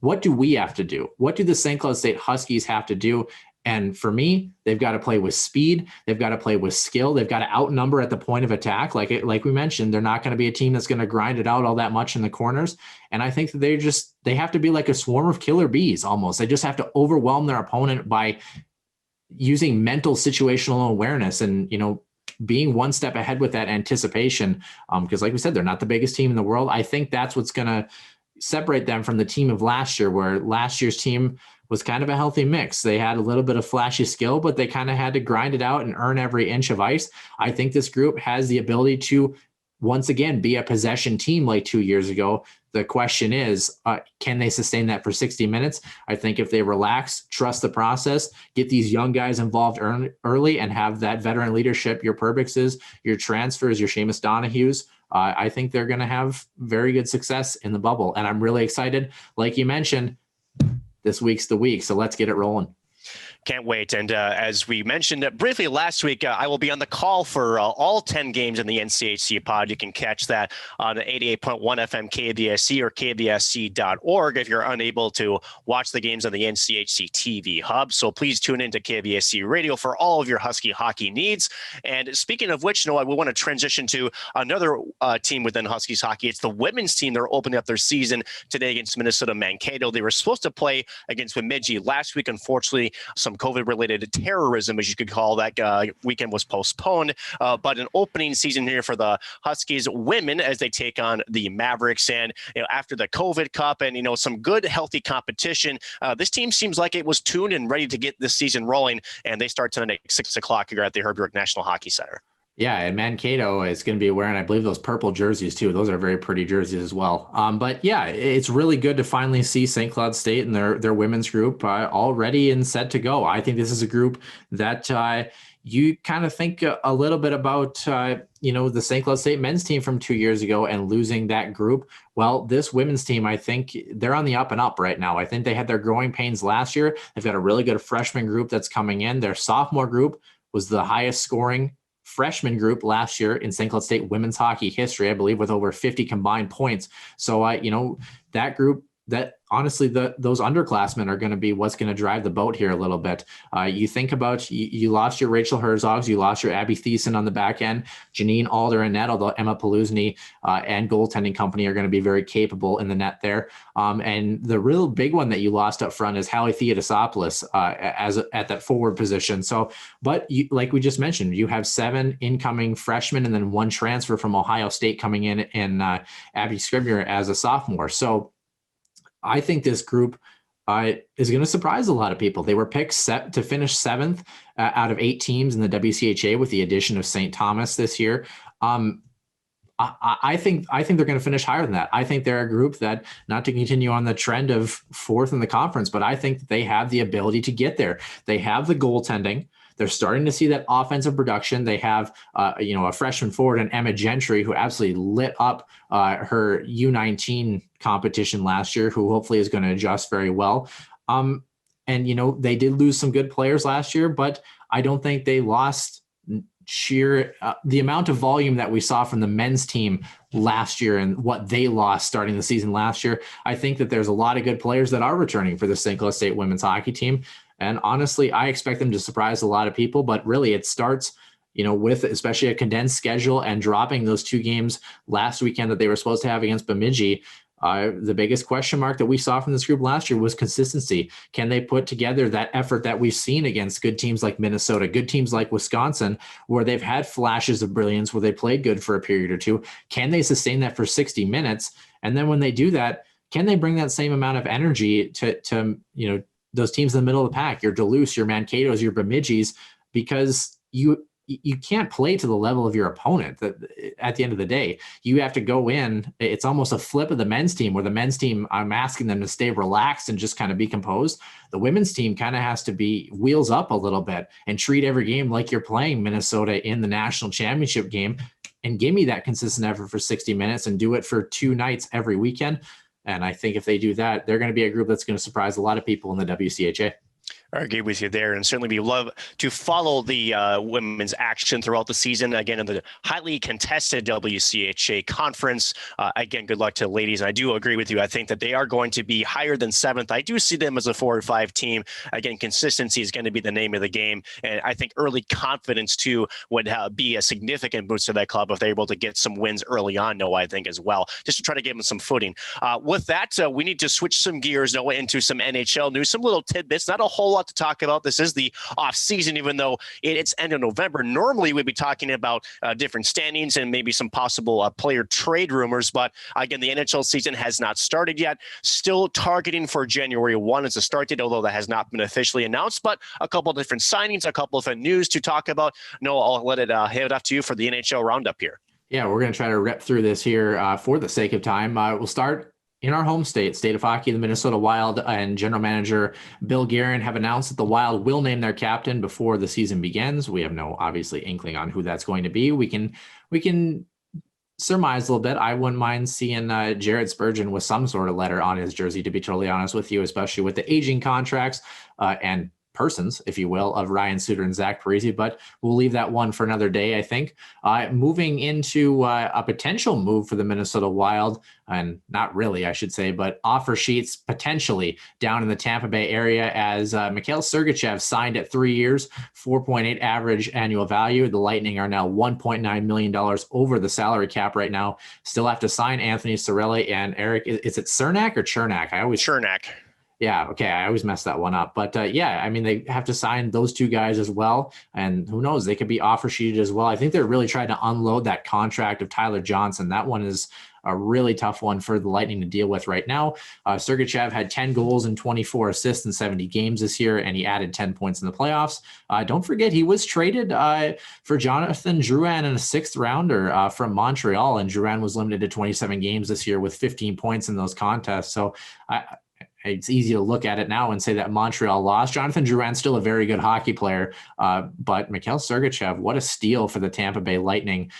What do we have to do? What do the St. Cloud State Huskies have to do? And for me, they've got to play with speed. They've got to play with skill. They've got to outnumber at the point of attack. Like we mentioned, they're not going to be a team that's going to grind it out all that much in the corners. And I think that they have to be like a swarm of killer bees almost. They just have to overwhelm their opponent by using mental situational awareness and, being one step ahead with that anticipation. Because like we said, they're not the biggest team in the world. I think that's what's going to separate them from the team of last year, where last year's team was kind of a healthy mix. They had a little bit of flashy skill, but they kind of had to grind it out and earn every inch of ice. I think this group has the ability to, once again, be a possession team like 2 years ago. The question is, can they sustain that for 60 minutes? I think if they relax, trust the process, get these young guys involved early and have that veteran leadership, your Perbixes, your transfers, your Seamus Donahues, I think they're going to have very good success in the bubble. And I'm really excited. Like you mentioned, this week's the week. So let's get it rolling. Can't wait. And as we mentioned briefly last week, I will be on the call for all 10 games in the NCHC pod. You can catch that on 88.1 FM KBSC or KBSC.org if you're unable to watch the games on the NCHC TV hub. So please tune into KBSC Radio for all of your Husky hockey needs. And speaking of which, we want to transition to another team within Huskies hockey. It's the women's team. They're opening up their season today against Minnesota Mankato. They were supposed to play against Bemidji last week. Unfortunately, some some COVID-related terrorism, as you could call that. Weekend was postponed, but an opening season here for the Huskies women as they take on the Mavericks. And after the COVID Cup and some good, healthy competition, this team seems like it was tuned and ready to get this season rolling. And they start tonight at 6:00 here at the Herbert National Hockey Center. Yeah, and Mankato is going to be wearing, I believe, those purple jerseys too. Those are very pretty jerseys as well. But yeah, it's really good to finally see St. Cloud State and their women's group all ready and set to go. I think this is a group that you kind of think a little bit about, the St. Cloud State men's team from 2 years ago and losing that group. Well, this women's team, I think they're on the up and up right now. I think they had their growing pains last year. They've got a really good freshman group that's coming in. Their sophomore group was the highest scoring freshman group last year in St. Cloud State women's hockey history, I believe, with over 50 combined points. So, that group, that honestly, those underclassmen are going to be what's going to drive the boat here a little bit. You think about, you lost your Rachel Herzogs, you lost your Abby Thiessen on the back end, Janine Alder and net, although Emma Paluzny and goaltending company are going to be very capable in the net there. And the real big one that you lost up front is Hallie Theodosopoulos at that forward position. So, but like we just mentioned, you have 7 incoming freshmen and then 1 transfer from Ohio State coming in Abby Scribner as a sophomore. So I think this group is going to surprise a lot of people. They were picked set to finish 7th out of 8 teams in the WCHA with the addition of St. Thomas this year. I think they're going to finish higher than that. I think they're a group that, not to continue on the trend of 4th in the conference, but I think that they have the ability to get there. They have the goaltending. They're starting to see that offensive production. They have, a freshman forward in Emma Gentry, who absolutely lit up her U19 competition last year, who hopefully is going to adjust very well. And, they did lose some good players last year, but I don't think they lost the amount of volume that we saw from the men's team last year and what they lost starting the season last year. I think that there's a lot of good players that are returning for the St. Cloud State women's hockey team. And honestly, I expect them to surprise a lot of people, but really it starts, with especially a condensed schedule and dropping those 2 games last weekend that they were supposed to have against Bemidji. The biggest question mark that we saw from this group last year was consistency. Can they put together that effort that we've seen against good teams like Minnesota, good teams like Wisconsin, where they've had flashes of brilliance, where they played good for a period or two? Can they sustain that for 60 minutes? And then when they do that, can they bring that same amount of energy to those teams in the middle of the pack, your Duluth, your Mankato's, your Bemidji's, because you can't play to the level of your opponent. At the end of the day, you have to go in. It's almost a flip of the men's team, where the men's team, I'm asking them to stay relaxed and just kind of be composed. The women's team kind of has to be wheels up a little bit and treat every game like you're playing Minnesota in the national championship game, and give me that consistent effort for 60 minutes and do it for 2 nights every weekend. And I think if they do that, they're going to be a group that's going to surprise a lot of people in the WCHA. I agree with you there, and certainly we love to follow the women's action throughout the season. Again, in the highly contested WCHA conference. Again, good luck to the ladies. And I do agree with you. I think that they are going to be higher than 7th. I do see them as a 4 or 5 team. Again, consistency is going to be the name of the game, and I think early confidence too would be a significant boost to that club if they're able to get some wins early on. No, I think as well, just to try to give them some footing. With that, we need to switch some gears now into some NHL news, some little tidbits. Not a whole lot to talk about. This is the off season, even though it's end of November. Normally we'd be talking about different standings and maybe some possible player trade rumors. But again, the NHL season has not started yet. Still targeting for January 1 as a start date, although that has not been officially announced. But a couple of different signings, a couple of news to talk about. No, I'll let it hand it off to you for the NHL roundup here. Yeah, we're going to try to rip through this here for the sake of time. We'll start in our home state of hockey. The Minnesota Wild and general manager Bill Guerin have announced that the Wild will name their captain before the season begins. We have no obviously inkling on who that's going to be. We can surmise a little bit. I wouldn't mind seeing Jared Spurgeon with some sort of letter on his jersey, to be totally honest with you, especially with the aging contracts and persons, if you will, of Ryan Suter and Zach Parise, but we'll leave that one for another day, I think. Moving into a potential move for the Minnesota Wild, and not really, I should say, but offer sheets potentially down in the Tampa Bay area as Mikhail Sergachev signed at 3 years, 4.8 average annual value. The Lightning are now $1.9 million over the salary cap right now. Still have to sign Anthony Cirelli and Eric. Is it Cernak or Chernak? Chernak. Yeah. Okay. I always mess that one up. But yeah, I mean, they have to sign those two guys as well. And who knows, they could be offer sheeted as well. I think they're really trying to unload that contract of Tyler Johnson. That one is a really tough one for the Lightning to deal with right now. Sergachev had 10 goals and 24 assists in 70 games this year, and he added 10 points in the playoffs. Don't forget, he was traded for Jonathan Drouin in a 6th rounder from Montreal, and Drouin was limited to 27 games this year with 15 points in those contests. So it's easy to look at it now and say that Montreal lost. Jonathan Drouin's still a very good hockey player, but Mikhail Sergachev, what a steal for the Tampa Bay Lightning.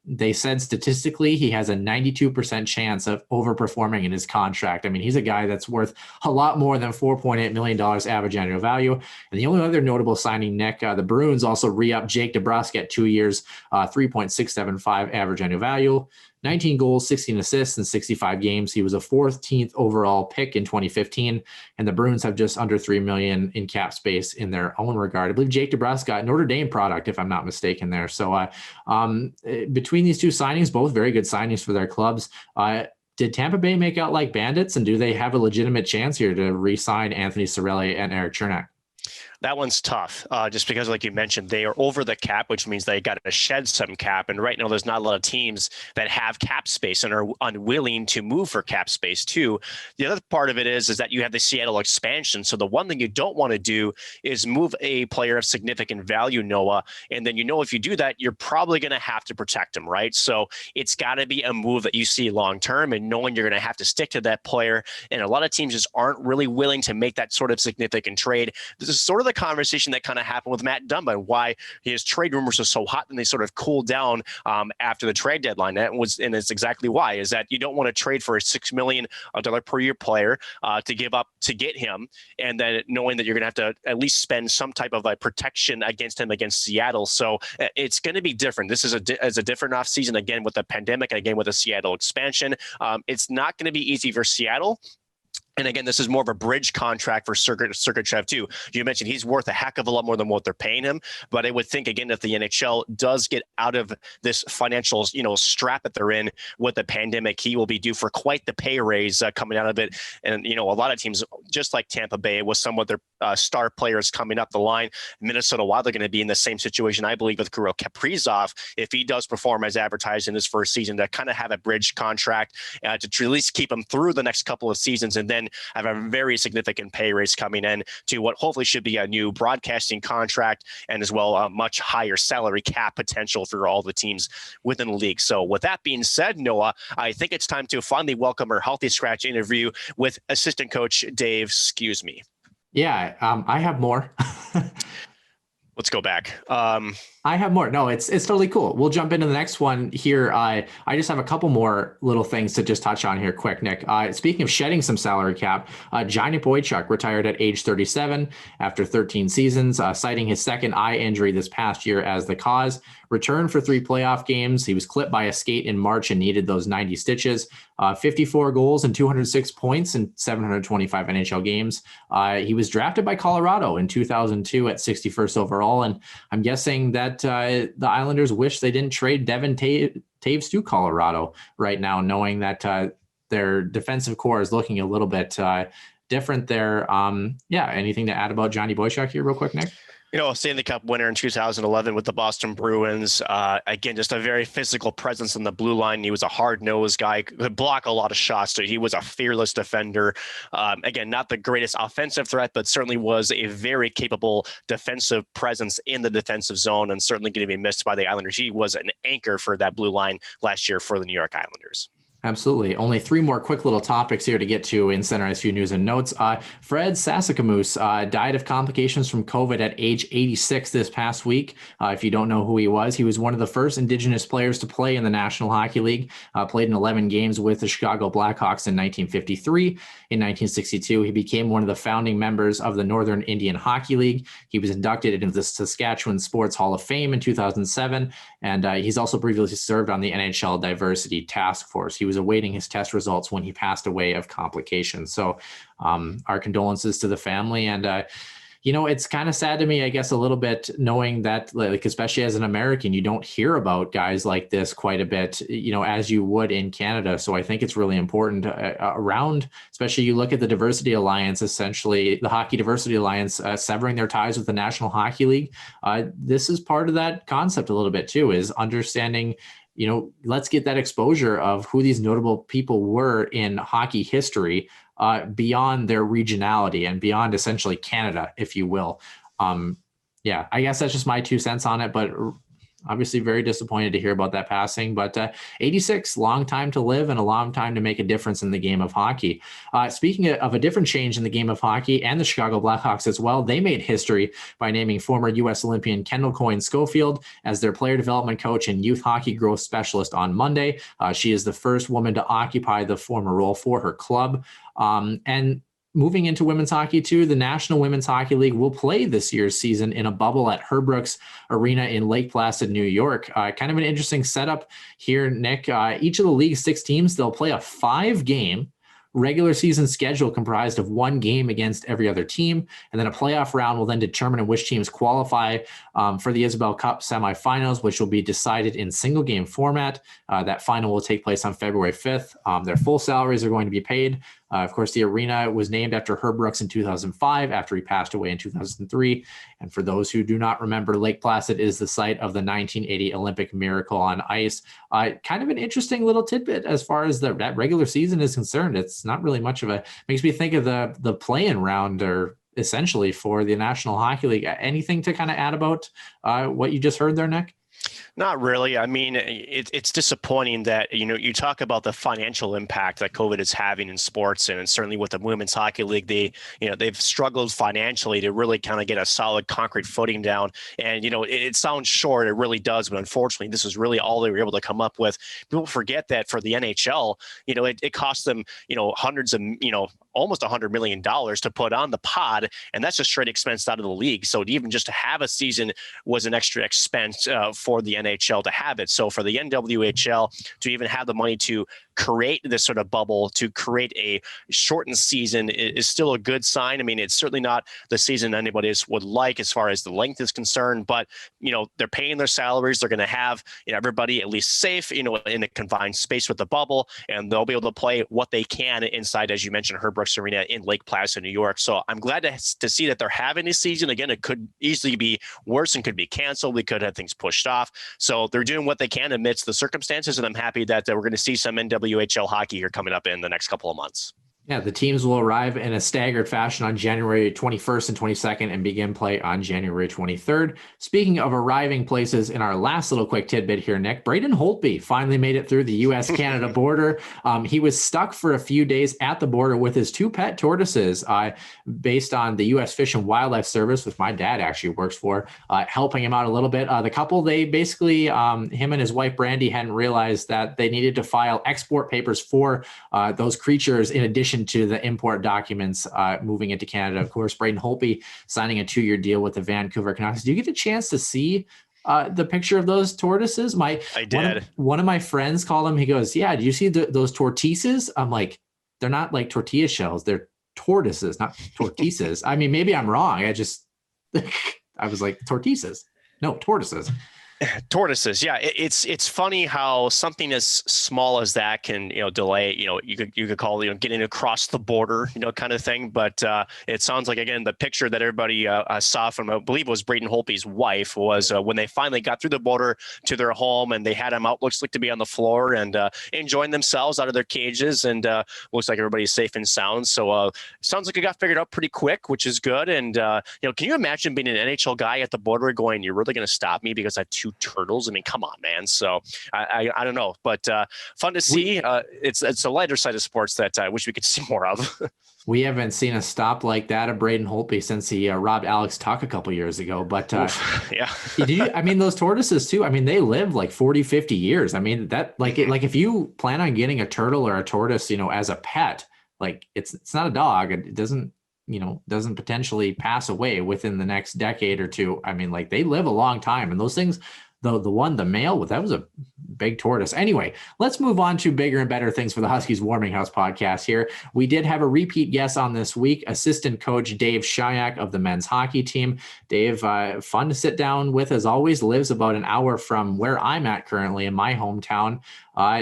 They said statistically he has a 92% chance of overperforming in his contract. I mean, he's a guy that's worth a lot more than $4.8 million average annual value. And the only other notable signing, Nick, the Bruins also re-upped Jake DeBrusk at 2 years, 3.675 average annual value. 19 goals, 16 assists in 65 games. He was a 14th overall pick in 2015, and the Bruins have just under $3 million in cap space in their own regard. I believe Jake DeBrusk got Notre Dame product, if I'm not mistaken there. So between these two signings, both very good signings for their clubs. Did Tampa Bay make out like bandits, and do they have a legitimate chance here to re-sign Anthony Cirelli and Eric Chernak? That one's tough, just because, like you mentioned, they are over the cap, which means they got to shed some cap. And right now, there's not a lot of teams that have cap space and are unwilling to move for cap space too. The other part of it is that you have the Seattle expansion. So the one thing you don't want to do is move a player of significant value, Noah. And then, if you do that, you're probably going to have to protect him, right? So it's got to be a move that you see long term, and knowing you're going to have to stick to that player. And a lot of teams just aren't really willing to make that sort of significant trade. This is sort of the conversation that kind of happened with Matt Dumba, and why his trade rumors are so hot and they sort of cooled down after the trade deadline. And it's exactly why, is that you don't want to trade for a $6 million per year player to give up to get him, and then knowing that you're going to have to at least spend some type of protection against him against Seattle. So it's going to be different. This is a different offseason, again, with the pandemic, and again with the Seattle expansion. It's not going to be easy for Seattle. And again, this is more of a bridge contract for Sergachev too. You mentioned he's worth a heck of a lot more than what they're paying him. But I would think, again, if the NHL does get out of this financial, strap that they're in with the pandemic, he will be due for quite the pay raise coming out of it. And, a lot of teams, just like Tampa Bay, with some of their star players coming up the line, Minnesota Wild are going to be in the same situation, I believe, with Kirill Kaprizov, if he does perform as advertised in his first season, to kind of have a bridge contract to at least keep him through the next couple of seasons, and then have a very significant pay raise coming in to what hopefully should be a new broadcasting contract, and as well a much higher salary cap potential for all the teams within the league. So with that being said, Noah, I think it's time to finally welcome our Healthy Scratch interview with assistant coach Dave. Excuse me. Yeah, I have more. Let's go back. I have more. No, it's totally cool. We'll jump into the next one here. I just have a couple more little things to just touch on here quick, Nick. Speaking of shedding some salary cap, Johnny Boychuk retired at age 37 after 13 seasons, citing his second eye injury this past year as the cause. Returned for 3 playoff games. He was clipped by a skate in March and needed those 90 stitches. 54 goals and 206 points in 725 NHL games. He was drafted by Colorado in 2002 at 61st overall, and I'm guessing that the Islanders wish they didn't trade Devin Taves to Colorado right now, knowing that their defensive core is looking a little bit different there. Anything to add about Johnny Boychuk here real quick, Nick? Stanley Cup winner in 2011 with the Boston Bruins. Again, just a very physical presence in the blue line. He was a hard-nosed guy, could block a lot of shots. So he was a fearless defender. Again, not the greatest offensive threat, but certainly was a very capable defensive presence in the defensive zone, and certainly going to be missed by the Islanders. He was an anchor for that blue line last year for the New York Islanders. Absolutely. Only 3 more quick little topics here to get to in Center SU News and Notes. Fred Sasakamoose died of complications from COVID at age 86 this past week. If you don't know who he was one of the first Indigenous players to play in the National Hockey League, played in 11 games with the Chicago Blackhawks in 1953. In 1962, he became one of the founding members of the Northern Indian Hockey League. He was inducted into the Saskatchewan Sports Hall of Fame in 2007, and he's also previously served on the NHL Diversity Task Force. He was awaiting his test results when he passed away of complications. So our condolences to the family. And it's kind of sad to me, I guess, a little bit, knowing that, like, especially as an American, you don't hear about guys like this quite a bit, as you would in Canada. So I think it's really important around, especially you look at the Diversity Alliance, essentially the Hockey Diversity Alliance, severing their ties with the National Hockey League. This is part of that concept a little bit too, is understanding, let's get that exposure of who these notable people were in hockey history, beyond their regionality and beyond essentially Canada, if you will. I guess that's just my 2 cents on it, but obviously very disappointed to hear about that passing. But 86, long time to live and a long time to make a difference in the game of hockey. Speaking of a different change in the game of hockey, and the Chicago Blackhawks as well, they made history by naming former U.S. Olympian Kendall Coyne Schofield as their player development coach and youth hockey growth specialist on Monday. She is the first woman to occupy the former role for her club. And moving into women's hockey too, the National Women's Hockey League will play this year's season in a bubble at Herbrooks Arena in Lake Placid, New York. Kind of an interesting setup here, Nick. Each of the league's 6 teams, they'll play a 5-game regular season schedule comprised of 1 game against every other team. And then a playoff round will then determine which teams qualify for the Isabel Cup semifinals, which will be decided in single game format. That final will take place on February 5th. Their full salaries are going to be paid. Of course, the arena was named after Herb Brooks in 2005 after he passed away in 2003. And for those who do not remember, Lake Placid is the site of the 1980 Olympic Miracle on Ice. Kind of an interesting little tidbit as far as that regular season is concerned. It's not really much of makes me think of the play-in round, or essentially, for the National Hockey League. Anything to kind of add about what you just heard there, Nick? Not really. I mean, it's disappointing that, you talk about the financial impact that COVID is having in sports, and certainly with the Women's Hockey League, they've struggled financially to really kind of get a solid concrete footing down. And, it sounds short, it really does, but unfortunately, this is really all they were able to come up with. People forget that for the NHL, it cost them, hundreds of, almost $100 million to put on the pod, and that's just straight expense out of the league. So even just to have a season was an extra expense for the NHL to have it. So for the NWHL to even have the money to create this sort of bubble, to create a shortened season, is still a good sign. I mean, it's certainly not the season anybody would like as far as the length is concerned, but they're paying their salaries. They're going to have everybody at least safe, in a confined space with the bubble, and they'll be able to play what they can inside, as you mentioned, Herb Brooks Arena in Lake Placid, New York. So I'm glad to see that they're having this season. Again, it could easily be worse and could be canceled. We could have things pushed off. So they're doing what they can amidst the circumstances, and I'm happy that we're going to see some NWHL hockey here coming up in the next couple of months. Yeah, the teams will arrive in a staggered fashion on January 21st and 22nd and begin play on January 23rd. Speaking of arriving places, in our last little quick tidbit here, Nick, Braden Holtby finally made it through the U.S.-Canada border. He was stuck for a few days at the border with his 2 pet tortoises, based on the U.S. Fish and Wildlife Service, which my dad actually works for, helping him out a little bit. The couple, they basically, him and his wife, Brandy, hadn't realized that they needed to file export papers for those creatures in addition to the import documents moving into Canada. Of course, Braden Holtby signing a 2-year deal with the Vancouver Canucks. Do you get a chance to see the picture of those tortoises? I did. One of my friends called him. He goes, "Yeah, do you see those tortoises?" I'm like, "They're not like tortilla shells. They're tortoises, not tortoises." I mean, maybe I'm wrong. I was like, tortoises. No, tortoises. Tortoises, yeah. It's funny how something as small as that can delay. You could call getting across the border, kind of thing. But it sounds like, again, the picture that everybody saw from, I believe it was Braden Holtby's wife, was when they finally got through the border to their home, and they had them out, looks like to be on the floor and enjoying themselves out of their cages, and looks like everybody's safe and sound. So sounds like it got figured out pretty quick, which is good. And can you imagine being an NHL guy at the border going, "You're really going to stop me because I have 2 turtles"? I mean, come on, man. So I don't know, but fun to see. It's a lighter side of sports that I wish we could see more of. We haven't seen a stop like that of Braden Holtby since he robbed Alex Tuck a couple years ago. But yeah, those tortoises too, I mean, they live like 40, 50 years. I mean, that like if you plan on getting a turtle or a tortoise, as a pet, like it's not a dog. It doesn't potentially pass away within the next decade or two. I mean, like, they live a long time, and those things, The male, that was a big tortoise. Anyway, let's move on to bigger and better things for the Huskies Warming House podcast here. We did have a repeat guest on this week, assistant coach Dave Shyiak of the men's hockey team. Dave, fun to sit down with as always, lives about an hour from where I'm at currently in my hometown.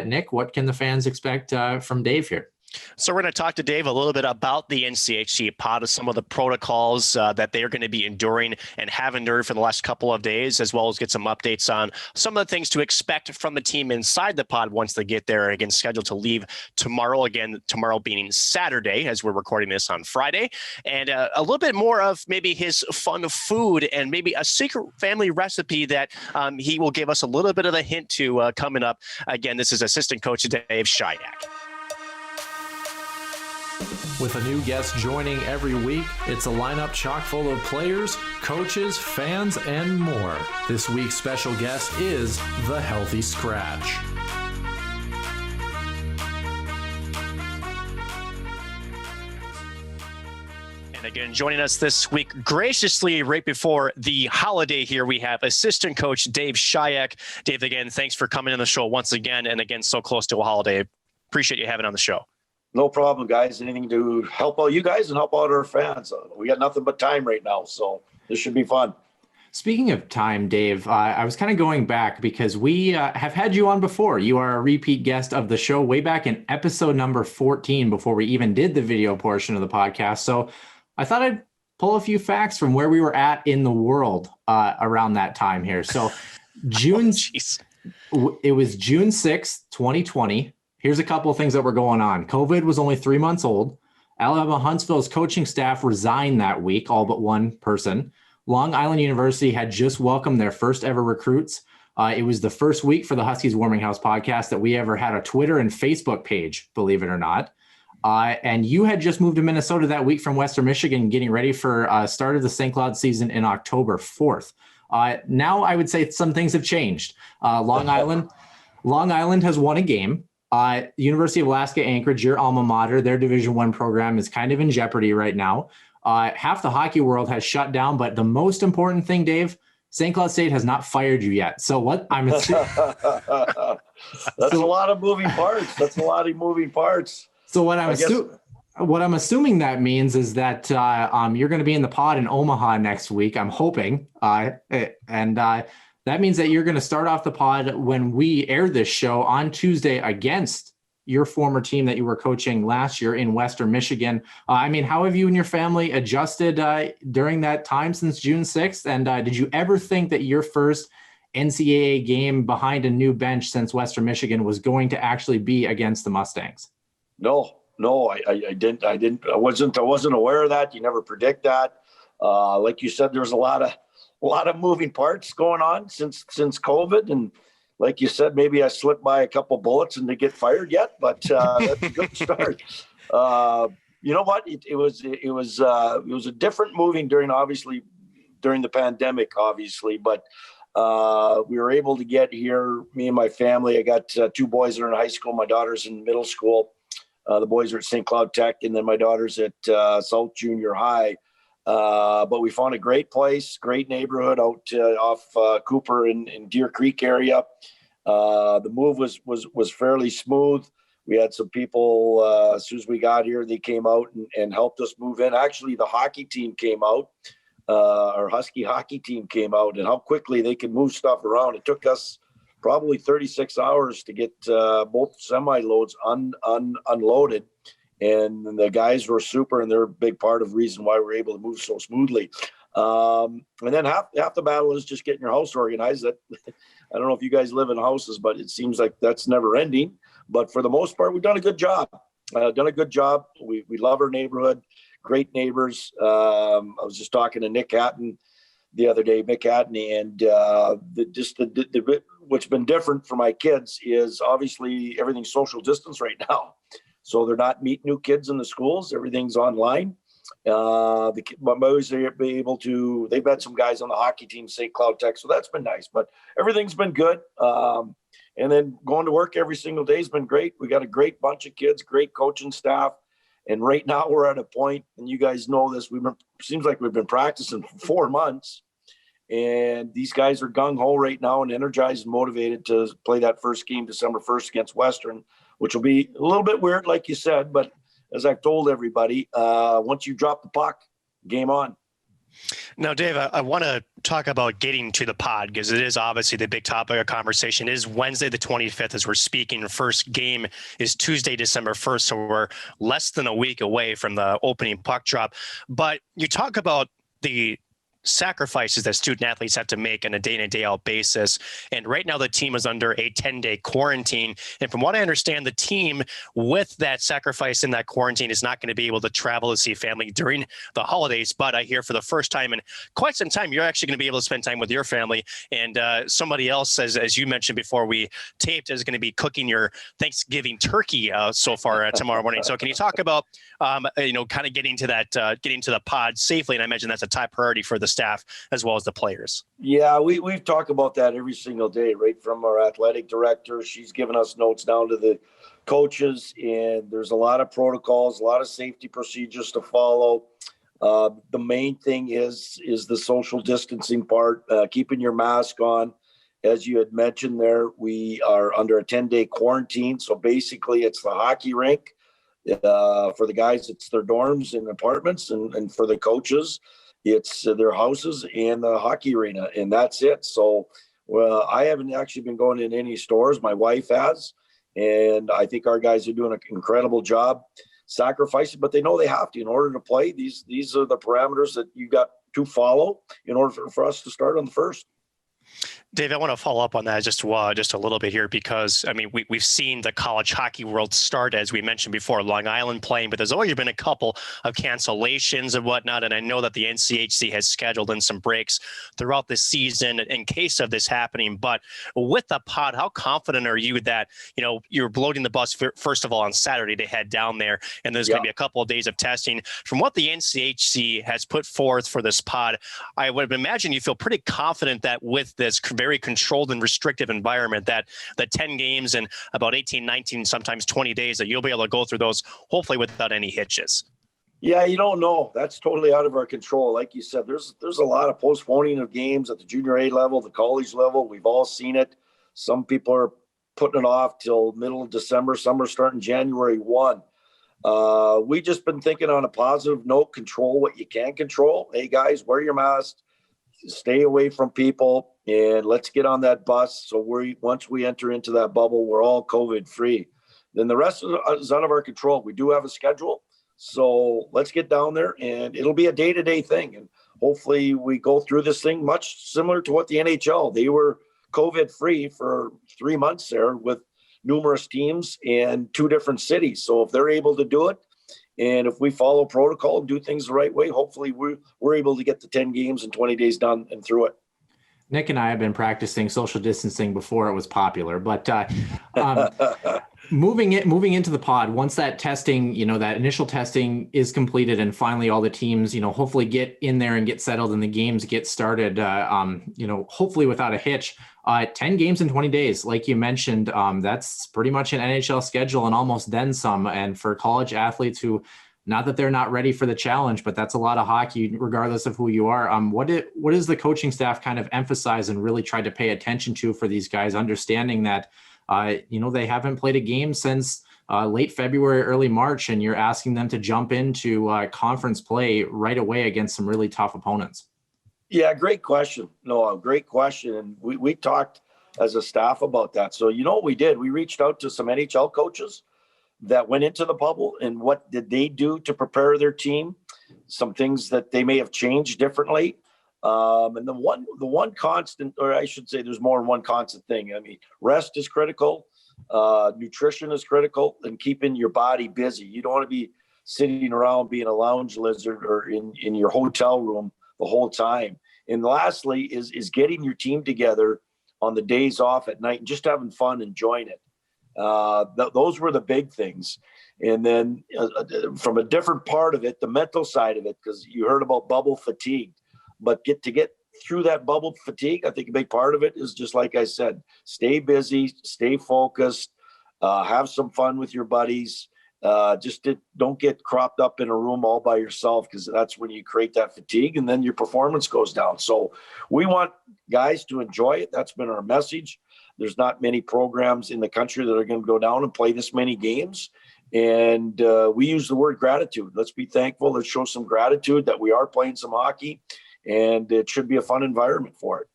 Nick, what can the fans expect from Dave here? So we're going to talk to Dave a little bit about the NCHC pod, some of the protocols that they are going to be enduring and have endured for the last couple of days, as well as get some updates on some of the things to expect from the team inside the pod once they get there. Again, scheduled to leave tomorrow, tomorrow being Saturday, as we're recording this on Friday. And a little bit more of maybe his fun food and maybe a secret family recipe that he will give us a little bit of a hint to coming up. Again, this is assistant coach Dave Shyiak. With a new guest joining every week, it's a lineup chock full of players, coaches, fans, and more. This week's special guest is the Healthy Scratch. And again, joining us this week, graciously right before the holiday here, we have assistant coach Dave Shyiak. Dave, again, thanks for coming on the show once again, and again, so close to a holiday. Appreciate you having on the show. No problem, guys. Anything to help out you guys and help out our fans. We got nothing but time right now, so this should be fun. Speaking of time, Dave, I was kind of going back because we have had you on before. You are a repeat guest of the show way back in episode number 14 before we even did the video portion of the podcast. So I thought I'd pull a few facts from where we were at in the world around that time here. So it was June 6th, 2020. Here's a couple of things that were going on. COVID was only 3 months old. Alabama Huntsville's coaching staff resigned that week, all but one person. Long Island University had just welcomed their first ever recruits. It was the first week for the Huskies Warming House podcast that we ever had a Twitter and Facebook page, believe it or not. And you had just moved to Minnesota that week from Western Michigan, getting ready for start of the St. Cloud season in October 4th. Now I would say some things have changed. Long Island has won a game. University of Alaska Anchorage, your alma mater, their Division I program is kind of in jeopardy right now. Half the hockey world has shut down, but the most important thing, Dave, St. Cloud State has not fired you yet. So what I'm assuming, that's a lot of moving parts. So what I'm assuming that means is that you're going to be in the pod in Omaha next week. I'm hoping, that means that you're going to start off the pod when we air this show on Tuesday against your former team that you were coaching last year in Western Michigan. How have you and your family adjusted during that time since June 6th? And did you ever think that your first NCAA game behind a new bench since Western Michigan was going to actually be against the Mustangs? No, I didn't. I wasn't aware of that. You never predict that. Like you said, there's a lot of moving parts going on since COVID, and like you said, maybe I slipped by a couple bullets and didn't get fired yet, but that's a good start. You know what? It was a different moving during the pandemic, obviously, but we were able to get here. Me and my family. I got two boys that are in high school. My daughter's in middle school. The boys are at St. Cloud Tech, and then my daughter's at South Junior High. But we found a great place, great neighborhood out off Cooper in Deer Creek area. The move was fairly smooth. We had some people, as soon as we got here, they came out and helped us move in. Actually, the hockey team came out, our Husky hockey team came out, and how quickly they could move stuff around. It took us probably 36 hours to get both semi-loads unloaded. And the guys were super, and they're a big part of the reason why we're able to move so smoothly. And then half the battle is just getting your house organized. That I don't know if you guys live in houses, but it seems like that's never ending. But for the most part, we've done a good job. We love our neighborhood, great neighbors. I was just talking to Nick Hatton the other day, and what's been different for my kids is obviously everything's social distance right now. So they're not meeting new kids in the schools. Everything's online. My boys are able to, they've met some guys on the hockey team, St. Cloud Tech. So that's been nice, but everything's been good. And then going to work every single day has been great. We got a great bunch of kids, great coaching staff. And right now we're at a point, and you guys know this, seems like we've been practicing for 4 months. And these guys are gung-ho right now and energized and motivated to play that first game December 1st against Western, which will be a little bit weird, like you said. But as I've told everybody, once you drop the puck, game on. Now, Dave, I want to talk about getting to the pod because it is obviously the big topic of conversation. It is Wednesday the 25th as we're speaking. The first game is Tuesday, December 1st, so we're less than a week away from the opening puck drop. But you talk about the sacrifices that student athletes have to make on a day in and day out basis. And right now the team is under a 10-day quarantine. And from what I understand, the team with that sacrifice in that quarantine is not going to be able to travel to see family during the holidays. But I hear for the first time in quite some time, you're actually going to be able to spend time with your family. And somebody else, as you mentioned before we taped, is going to be cooking your Thanksgiving turkey so far tomorrow morning. So can you talk about, kind of getting to the pod safely? And I imagine that's a top priority for the staff as well as the players. Yeah, we've talked about that every single day, right from our athletic director. She's given us notes down to the coaches, and there's a lot of protocols, a lot of safety procedures to follow. The main thing is the social distancing part, keeping your mask on. As you had mentioned there, we are under a 10-day quarantine. So basically it's the hockey rink. For the guys, it's their dorms and apartments, and for the coaches, it's their houses and the hockey arena, and that's it. So I haven't actually been going in any stores. My wife has, and I think our guys are doing an incredible job sacrificing, but they know they have to in order to play. These are the parameters that you got to follow in order for us to start on the first. Dave, I want to follow up on that just a little bit here because, I mean, we've seen the college hockey world start, as we mentioned before, Long Island playing, but there's always been a couple of cancellations and whatnot. And I know that the NCHC has scheduled in some breaks throughout the season in case of this happening. But with the pod, how confident are you that, you're loading the bus, first of all, on Saturday to head down there, and there's going to be a couple of days of testing? From what the NCHC has put forth for this pod, I would imagine you feel pretty confident that with this very controlled and restrictive environment that the 10 games in about 18, 19, sometimes 20 days, that you'll be able to go through those hopefully without any hitches. Yeah, you don't know. That's totally out of our control. Like you said, there's a lot of postponing of games at the junior A level, the college level. We've all seen it. Some people are putting it off till middle of December. Some are starting January 1. We just been thinking on a positive note, control what you can control. Hey guys, wear your mask, stay away from people, and let's get on that bus. So once we enter into that bubble, we're all COVID free. Then the rest is out of our control. We do have a schedule. So let's get down there, and it'll be a day-to-day thing. And hopefully we go through this thing much similar to what the NHL. They were COVID free for 3 months there with numerous teams and 2 different cities. So if they're able to do it, and if we follow protocol and do things the right way, hopefully we're able to get the 10 games in 20 days done and through it. Nick and I have been practicing social distancing before it was popular, but moving into the pod, once that testing, that initial testing is completed and finally all the teams, hopefully get in there and get settled and the games get started, hopefully without a hitch, 10 games in 20 days. Like you mentioned, that's pretty much an NHL schedule and almost then some. And for college athletes who, not that they're not ready for the challenge, but that's a lot of hockey, regardless of who you are. What does the coaching staff kind of emphasize and really try to pay attention to for these guys, understanding that, they haven't played a game since late February, early March, and you're asking them to jump into conference play right away against some really tough opponents? Yeah, great question. No, great question. And we talked as a staff about that. So, what we did? We reached out to some NHL coaches that went into the bubble, and what did they do to prepare their team? Some things that they may have changed differently. And the one constant, or I should say there's more than one constant thing. I mean, rest is critical. Nutrition is critical, and keeping your body busy. You don't want to be sitting around being a lounge lizard or in your hotel room the whole time. And lastly is getting your team together on the days off at night and just having fun, enjoying it. Those were the big things. And then from a different part of it, the mental side of it, because you heard about bubble fatigue, but get through that bubble fatigue, I think a big part of it is just like I said, stay busy, stay focused, have some fun with your buddies, Don't get cropped up in a room all by yourself, because that's when you create that fatigue and then your performance goes down. So we want guys to enjoy it. That's been our message. There's not many programs in the country that are going to go down and play this many games. And we use the word gratitude. Let's be thankful. Let's show some gratitude that we are playing some hockey, and it should be a fun environment for it.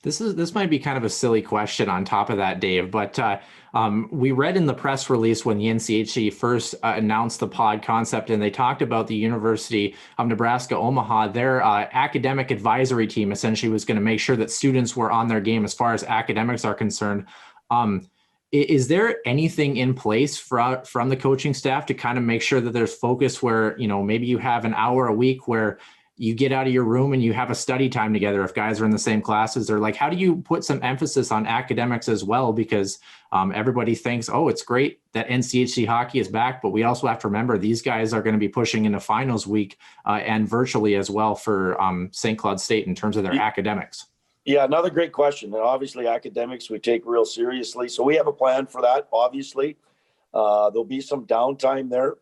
This might be kind of a silly question on top of that, Dave, but we read in the press release when the NCHC first announced the pod concept, and they talked about the University of Nebraska Omaha. Their academic advisory team essentially was going to make sure that students were on their game as far as academics are concerned. Is there anything in place from the coaching staff to kind of make sure that there's focus where, maybe you have an hour a week where you get out of your room and you have a study time together if guys are in the same classes? Or like, how do you put some emphasis on academics as well? Because everybody thinks, oh, it's great that NCHC hockey is back, but we also have to remember these guys are going to be pushing into finals week and virtually as well for St. Cloud State in terms of their academics. Yeah, another great question. And obviously academics we take real seriously. So we have a plan for that, obviously. There'll be some downtime there,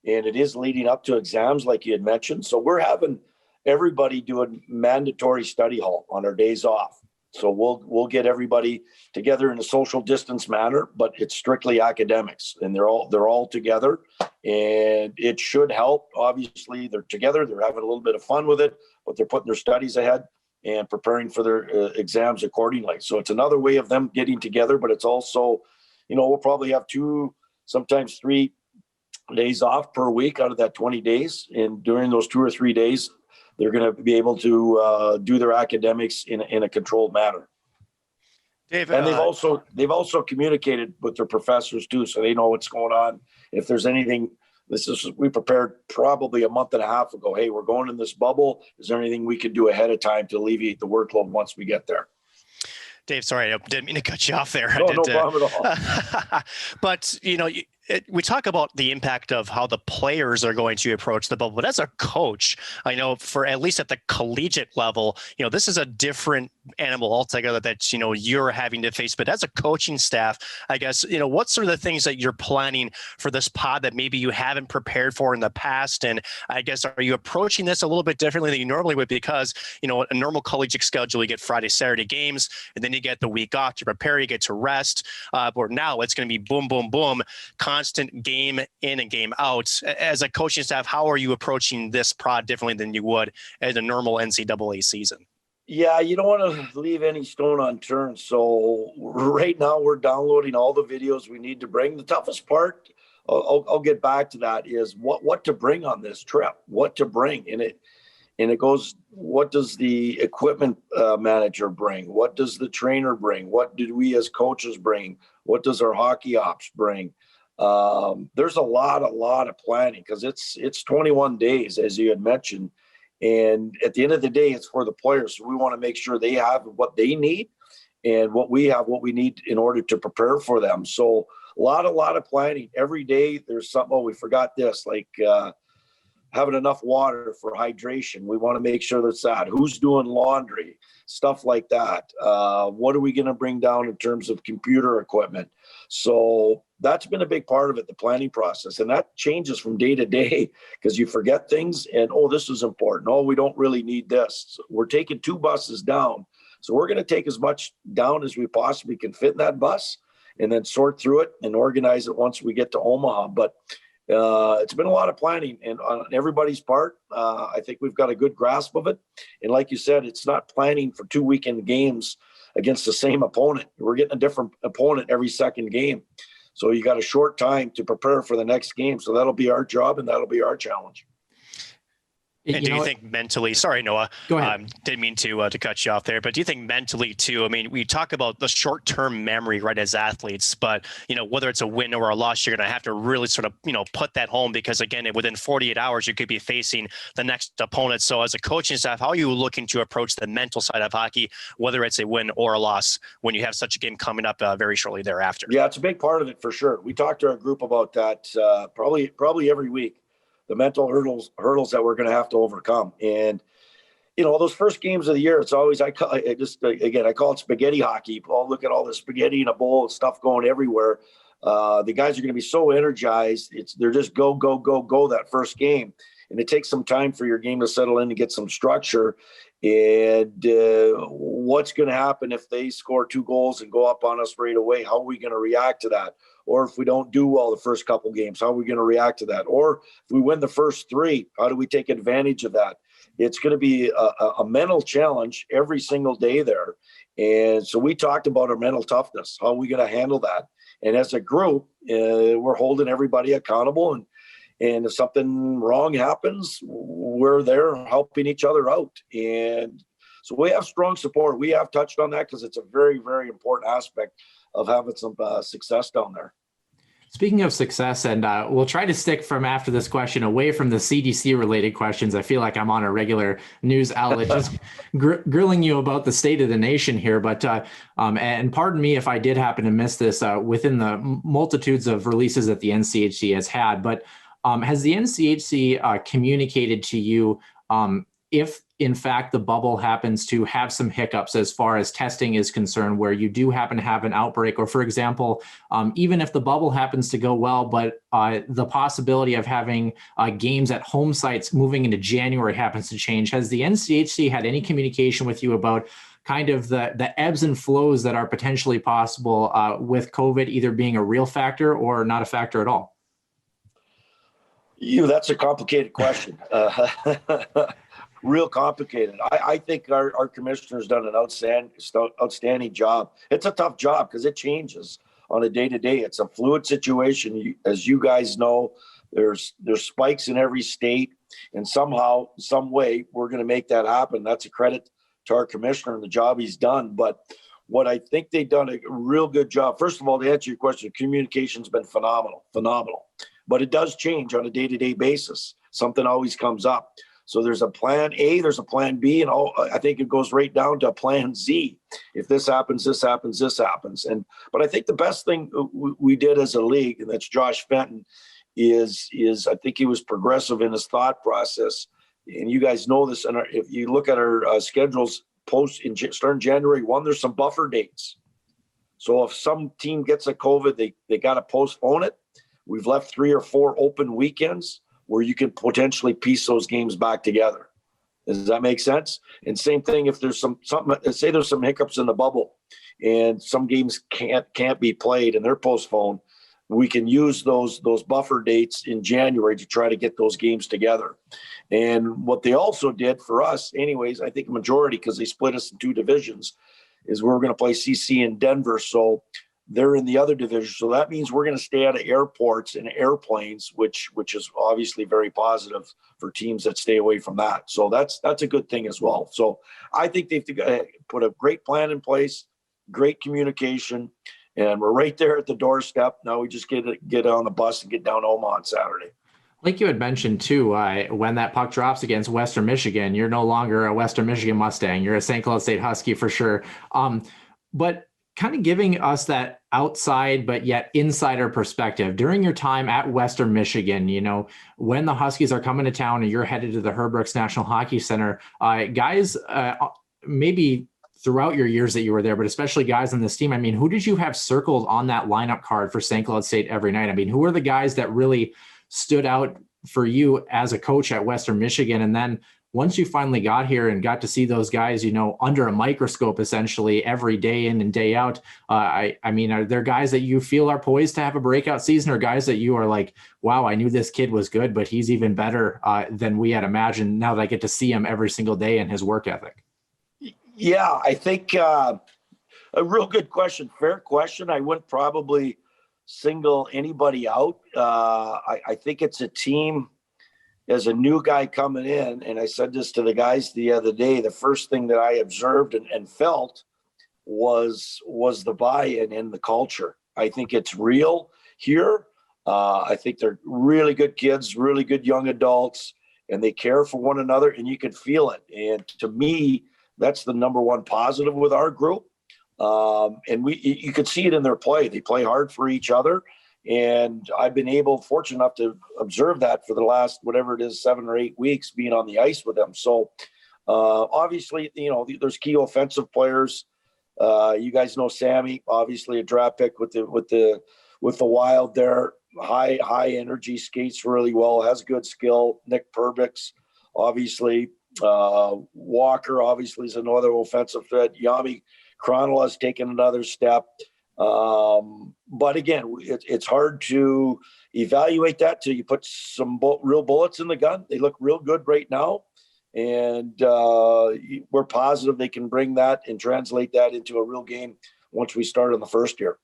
and it is leading up to exams like you had mentioned. So we're having everybody do a mandatory study hall on our days off. So we'll get everybody together in a social distance manner, but it's strictly academics, and they're all together, and it should help. Obviously they're together, they're having a little bit of fun with it, but they're putting their studies ahead and preparing for their exams accordingly. So it's another way of them getting together, but it's also, we'll probably have 2, sometimes 3 days off per week out of that 20 days. And during those 2 or 3 days, they're going to be able to do their academics in a controlled manner. Dave, and they've also communicated with their professors too, so they know what's going on. If there's anything, we prepared probably a month and a half ago. Hey, we're going in this bubble. Is there anything we could do ahead of time to alleviate the workload once we get there? Dave, sorry, I didn't mean to cut you off there. No problem at all. But, we talk about the impact of how the players are going to approach the bubble, but as a coach, I know for at least at the collegiate level, this is a different animal altogether that, you're having to face. But as a coaching staff, I guess, what sort of the things that you're planning for this pod that maybe you haven't prepared for in the past? And I guess, are you approaching this a little bit differently than you normally would? Because, a normal collegiate schedule, you get Friday, Saturday games, and then you get the week off to prepare, you get to rest. Or now it's going to be boom, boom, boom, constant game in and game out. As a coaching staff, how are you approaching this pod differently than you would as a normal NCAA season? Yeah, you don't want to leave any stone unturned. So right now we're downloading all the videos we need to bring. The toughest part, I'll get back to that, is what to bring on this trip, what to bring. And it goes, what does the equipment manager bring? What does the trainer bring? What did we as coaches bring? What does our hockey ops bring? There's a lot of planning, because it's 21 days, as you had mentioned. And at the end of the day, it's for the players. So we want to make sure they have what they need and what we need in order to prepare for them. So a lot of planning. Every day there's something, we forgot this, like having enough water for hydration. We want to make sure that's that. Who's doing laundry, stuff like that. What are we going to bring down in terms of computer equipment? So that's been a big part of it, the planning process. And that changes from day to day, because you forget things and, this is important. Oh, we don't really need this. So we're taking 2 buses down. So we're going to take as much down as we possibly can fit in that bus, and then sort through it and organize it once we get to Omaha. But it's been a lot of planning, and on everybody's part, I think we've got a good grasp of it. And like you said, it's not planning for 2 weekend games against the same opponent. We're getting a different opponent every second game. So you got a short time to prepare for the next game. So that'll be our job, and that'll be our challenge. And do you think mentally, sorry, Noah, go ahead. Didn't mean to cut you off there, but do you think mentally too, I mean, we talk about the short-term memory, right, as athletes, but, whether it's a win or a loss, you're going to have to really sort of, put that home, because again, within 48 hours, you could be facing the next opponent. So as a coaching staff, how are you looking to approach the mental side of hockey, whether it's a win or a loss, when you have such a game coming up very shortly thereafter? Yeah, it's a big part of it for sure. We talk to our group about that probably every week. The mental hurdles that we're going to have to overcome. And, those first games of the year, it's always, I call it spaghetti hockey. Look at all the spaghetti in a bowl and stuff going everywhere. The guys are going to be so energized. They're just go that first game. And it takes some time for your game to settle in and get some structure. And what's going to happen if they score 2 goals and go up on us right away? How are we going to react to that? Or if we don't do well the first couple games, how are we going to react to that? Or if we win the first 3, how do we take advantage of that? It's going to be a mental challenge every single day there. And so we talked about our mental toughness. How are we going to handle that? And as a group, we're holding everybody accountable. And if something wrong happens, we're there helping each other out. And so we have strong support. We have touched on that because it's a very, very important aspect of having some success down there. Speaking of success, and we'll try to stick from after this question away from the CDC related questions. I feel like I'm on a regular news outlet just grilling you about the state of the nation here. But and pardon me if I did happen to miss this within the multitudes of releases that the NCHC has had. But has the NCHC communicated to you if in fact the bubble happens to have some hiccups as far as testing is concerned, where you do happen to have an outbreak, or for example, even if the bubble happens to go well, but the possibility of having games at home sites moving into January happens to change, has the NCHC had any communication with you about kind of the ebbs and flows that are potentially possible with COVID either being a real factor or not a factor at all? That's a complicated question. Real complicated. I think our commissioner's done an outstanding job. It's a tough job because it changes on a day-to-day. It's a fluid situation. As you guys know, there's spikes in every state, and somehow, some way, we're going to make that happen. That's a credit to our commissioner and the job he's done. But what I think they've done a real good job. First of all, to answer your question, communication's been phenomenal. But it does change on a day-to-day basis. Something always comes up. So there's a plan A, there's a plan B, and I think it goes right down to plan Z. If this happens, this happens, this happens. But I think the best thing we did as a league, and that's Josh Fenton, is I think he was progressive in his thought process. And you guys know this. And if you look at our schedules starting January 1, there's some buffer dates. So if some team gets a COVID, they got to postpone it. We've left 3 or 4 open weekends where you can potentially piece those games back together. Does that make sense? And same thing if there's say there's some hiccups in the bubble and some games can't be played and they're postponed, we can use those buffer dates in January to try to get those games together. And what they also did for us, anyways, I think a majority, because they split us in 2 divisions, is we're going to play CC in Denver. So they're in the other division. So that means we're going to stay out of airports and airplanes, which is obviously very positive for teams that stay away from that. So that's a good thing as well. So I think they've put a great plan in place, great communication, and we're right there at the doorstep. Now we just get on the bus and get down to Omaha on Saturday. Like you had mentioned too, when that puck drops against Western Michigan, you're no longer a Western Michigan Mustang. You're a St. Cloud State Husky for sure. But kind of giving us that outside but yet insider perspective during your time at Western Michigan, when the Huskies are coming to town and you're headed to the Herb Brooks National Hockey Center, guys, maybe throughout your years that you were there, but especially guys on this team, I mean, who did you have circled on that lineup card for St. Cloud State every night? I mean, who are the guys that really stood out for you as a coach at Western Michigan? And then once you finally got here and got to see those guys, under a microscope, essentially every day in and day out, I mean, are there guys that you feel are poised to have a breakout season, or guys that you are like, wow, I knew this kid was good, but he's even better than we had imagined now that I get to see him every single day and his work ethic? Yeah, I think a real good question, fair question. I wouldn't probably single anybody out. I think it's a team. As a new guy coming in, and I said this to the guys the other day, the first thing that I observed and felt was the buy-in in the culture. I think it's real here. I think they're really good kids, really good young adults, and they care for one another, and you can feel it. And to me, that's the number one positive with our group. And you could see it in their play. They play hard for each other. And I've been fortunate enough to observe that for the last, whatever it is, 7 or 8 weeks being on the ice with them. So obviously, there's key offensive players. You guys know Sammy, obviously a draft pick with the with the Wild there. High energy, skates really well, has good skill. Nick Perbix, obviously. Walker, obviously, is another offensive threat. Yami Kronola's taken another step. But again, it's hard to evaluate that till you put some real bullets in the gun. They look real good right now. And we're positive they can bring that and translate that into a real game once we start in the first year.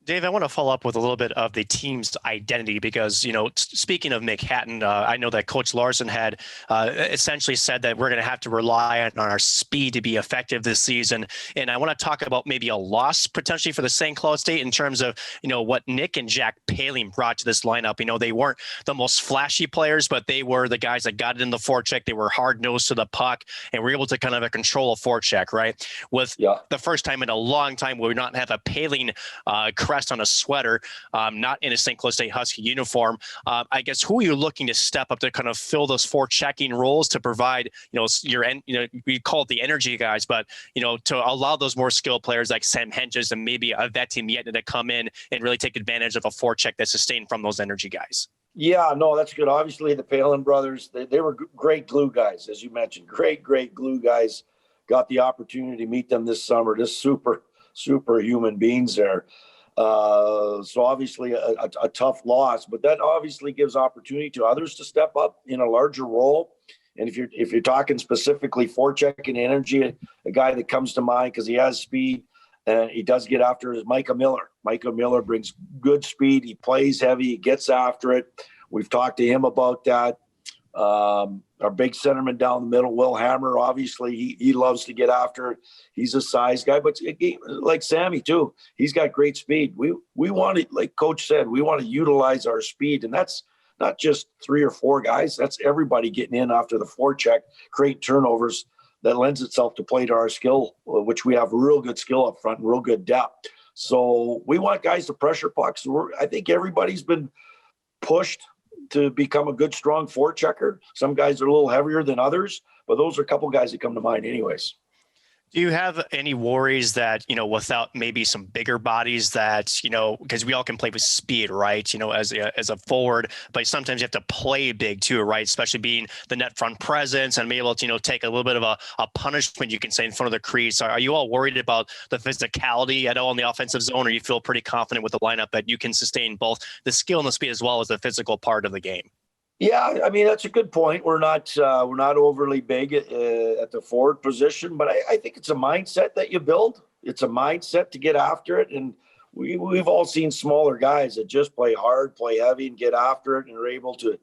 Dave, I want to follow up with a little bit of the team's identity because, speaking of Manhattan, I know that Coach Larson had essentially said that we're going to have to rely on our speed to be effective this season. And I want to talk about maybe a loss potentially for the St. Cloud State in terms of, what Nick and Jack Paling brought to this lineup. They weren't the most flashy players, but they were the guys that got it in the forecheck. They were hard-nosed to the puck and were able to kind of control a forecheck, right? With the first time in a long time where we not have a Paling crest on a sweater, not in a St. Cloud State Husky uniform. I guess who are you looking to step up to kind of fill those forechecking roles to provide, we call it the energy guys, but, to allow those more skilled players like Sam Henches and maybe a vet team yet to come in and really take advantage of a forecheck that's sustained from those energy guys? Yeah, no, that's good. Obviously, the Palin brothers, they were great glue guys, as you mentioned. Great glue guys. Got the opportunity to meet them this summer. Just super human beings there. So obviously a tough loss, but that obviously gives opportunity to others to step up in a larger role. And if you're talking specifically forechecking energy, a guy that comes to mind because he has speed and he does get after it is Micah Miller. Micah Miller brings good speed. He plays heavy. He gets after it. We've talked to him about that. Our big centerman down the middle, Will Hammer, obviously he loves to get after it. He's a size guy, but like Sammy too, he's got great speed. We want to, like Coach said, we want to utilize our speed, and that's not just 3 or 4 guys. That's everybody getting in after the forecheck, create turnovers. That lends itself to play to our skill, which we have real good skill up front and real good depth. So we want guys to pressure pucks. I think everybody's been pushed to become a good, strong forechecker. Some guys are a little heavier than others, but those are a couple guys that come to mind anyways. Do you have any worries that, without maybe some bigger bodies that, because we all can play with speed, right? As a forward, but sometimes you have to play big too, right? Especially being the net front presence and be able to, take a little bit of a punishment, you can say, in front of the crease. Are you all worried about the physicality at all in the offensive zone, or you feel pretty confident with the lineup that you can sustain both the skill and the speed as well as the physical part of the game? Yeah, I mean, that's a good point. We're not overly big at the forward position, but I think it's a mindset that you build. It's a mindset to get after it. And we've all seen smaller guys that just play hard, play heavy, and get after it, and are able to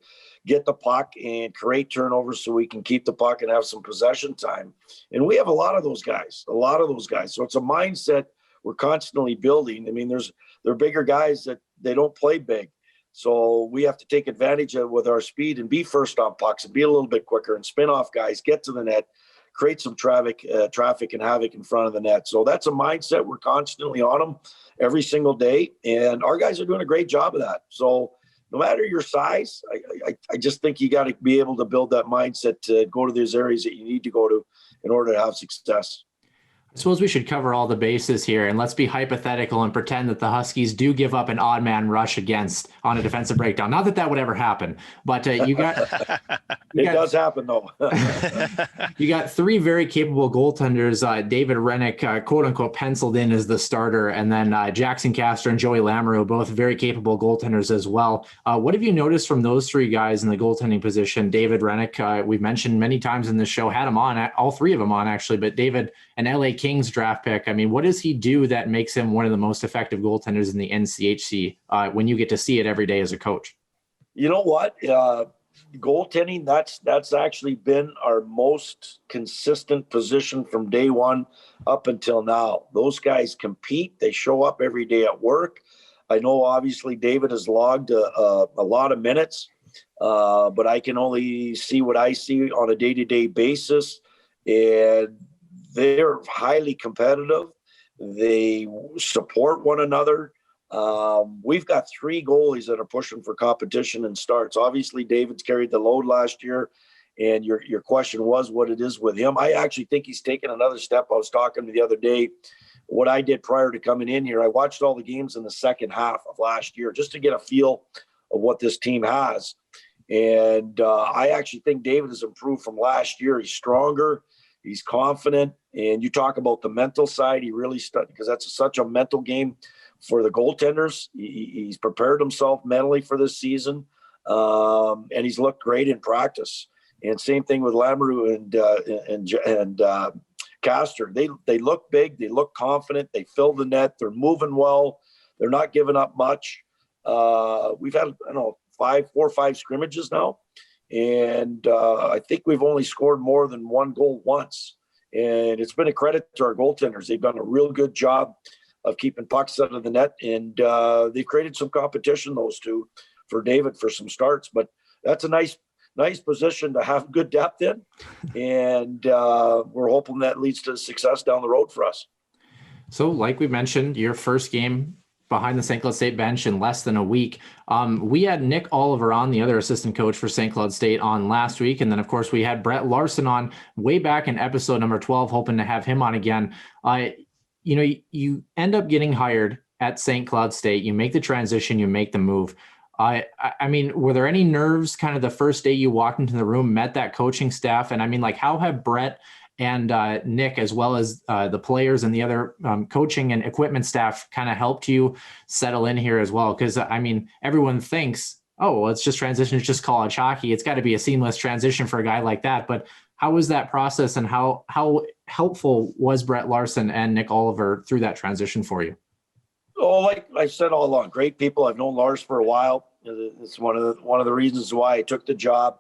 get the puck and create turnovers so we can keep the puck and have some possession time. And we have a lot of those guys. So it's a mindset we're constantly building. I mean, there are bigger guys that they don't play big. So we have to take advantage of with our speed and be first on pucks and be a little bit quicker and spin off guys, get to the net, create some traffic and havoc in front of the net. So that's a mindset. We're constantly on them every single day, and our guys are doing a great job of that. So no matter your size, I just think you got to be able to build that mindset to go to those areas that you need to go to in order to have success. I suppose we should cover all the bases here, and let's be hypothetical and pretend that the Huskies do give up an odd man rush against on a defensive breakdown. Not that would ever happen, but it does happen though. You got 3 very capable goaltenders. David Rennick, quote unquote, penciled in as the starter, and then Jackson Castor and Joey Lamoureux, both very capable goaltenders as well. What have you noticed from those 3 guys in the goaltending position? David Rennick, we've mentioned many times in the show, had him on, all 3 of them on actually, but David, an LA Kings draft pick. I mean, what does he do that makes him one of the most effective goaltenders in the NCHC when you get to see it every day as a coach? You know what? Goaltending, that's actually been our most consistent position from day one up until now. Those guys compete. They show up every day at work. I know obviously David has logged a lot of minutes, but I can only see what I see on a day-to-day basis. And they're highly competitive. They support one another. We've got 3 goalies that are pushing for competition and starts. Obviously, David's carried the load last year, and your question was what it is with him. I actually think he's taken another step. I was talking the other day what I did prior to coming in here. I watched all the games in the second half of last year just to get a feel of what this team has. And I actually think David has improved from last year. He's stronger. He's confident. And you talk about the mental side. He really studied, because that's such a mental game for the goaltenders. He's prepared himself mentally for this season. And he's looked great in practice. And same thing with Lamoureux and Castor. They look big. They look confident. They fill the net. They're moving well. They're not giving up much. We've had, 4 or 5 scrimmages now. And I think we've only scored more than 1 goal once. And it's been a credit to our goaltenders. They've done a real good job of keeping pucks out of the net. And they've created some competition, those two, for David for some starts. But that's a nice position to have good depth in. And we're hoping that leads to success down the road for us. So like we mentioned, your first game behind the St. Cloud State bench in less than a week. We had Nick Oliver on, the other assistant coach for St. Cloud State, on last week. And then, of course, we had Brett Larson on way back in episode number 12, hoping to have him on again. You end up getting hired at St. Cloud State. You make the transition, you make the move. I mean, were there any nerves kind of the first day you walked into the room, met that coaching staff? And I mean, like, how have Brett and Nick, as well as the players and the other coaching and equipment staff, kind of helped you settle in here as well? Because, I mean, everyone thinks, oh, well, it's just transition, it's just college hockey. It's got to be a seamless transition for a guy like that. But how was that process, and how helpful was Brett Larson and Nick Oliver through that transition for you? Oh, like I said all along, great people. I've known Lars for a while. It's one of the reasons why I took the job.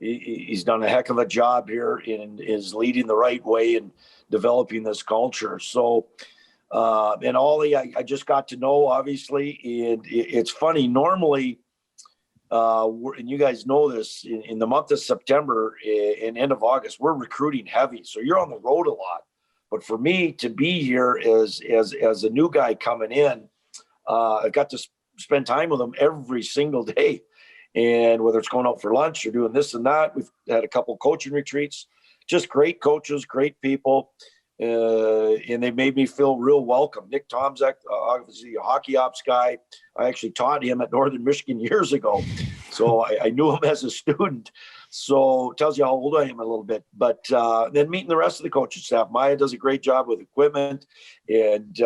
He's done a heck of a job here and is leading the right way and developing this culture. So, and Ollie, I just got to know, obviously, and it's funny. Normally, and you guys know this, in the month of September and end of August, we're recruiting heavy. So you're on the road a lot. But for me to be here as a new guy coming in, I've got to spend time with them every single day. And whether it's going out for lunch or doing this and that, we've had a couple coaching retreats, just great coaches, great people. And they made me feel real welcome. Nick Tomczak, obviously a hockey ops guy. I actually taught him at Northern Michigan years ago. So I knew him as a student. So it tells you how old I am a little bit. But then meeting the rest of the coaching staff. Maya does a great job with equipment. And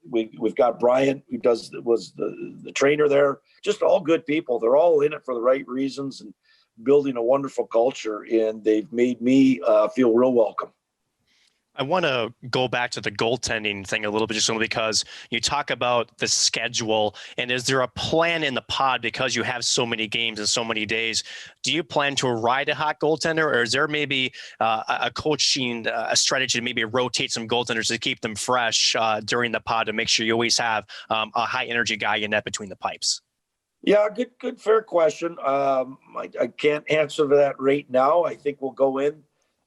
we've got Brian, who was the trainer there. Just all good people. They're all in it for the right reasons and building a wonderful culture. And they've made me feel real welcome. I want to go back to the goaltending thing a little bit, just only because you talk about the schedule, and is there a plan in the pod because you have so many games and so many days? Do you plan to ride a hot goaltender, or is there maybe a coaching a strategy to maybe rotate some goaltenders to keep them fresh during the pod to make sure you always have a high energy guy in net between the pipes? Yeah, good, fair question. I can't answer that right now. I think we'll go in.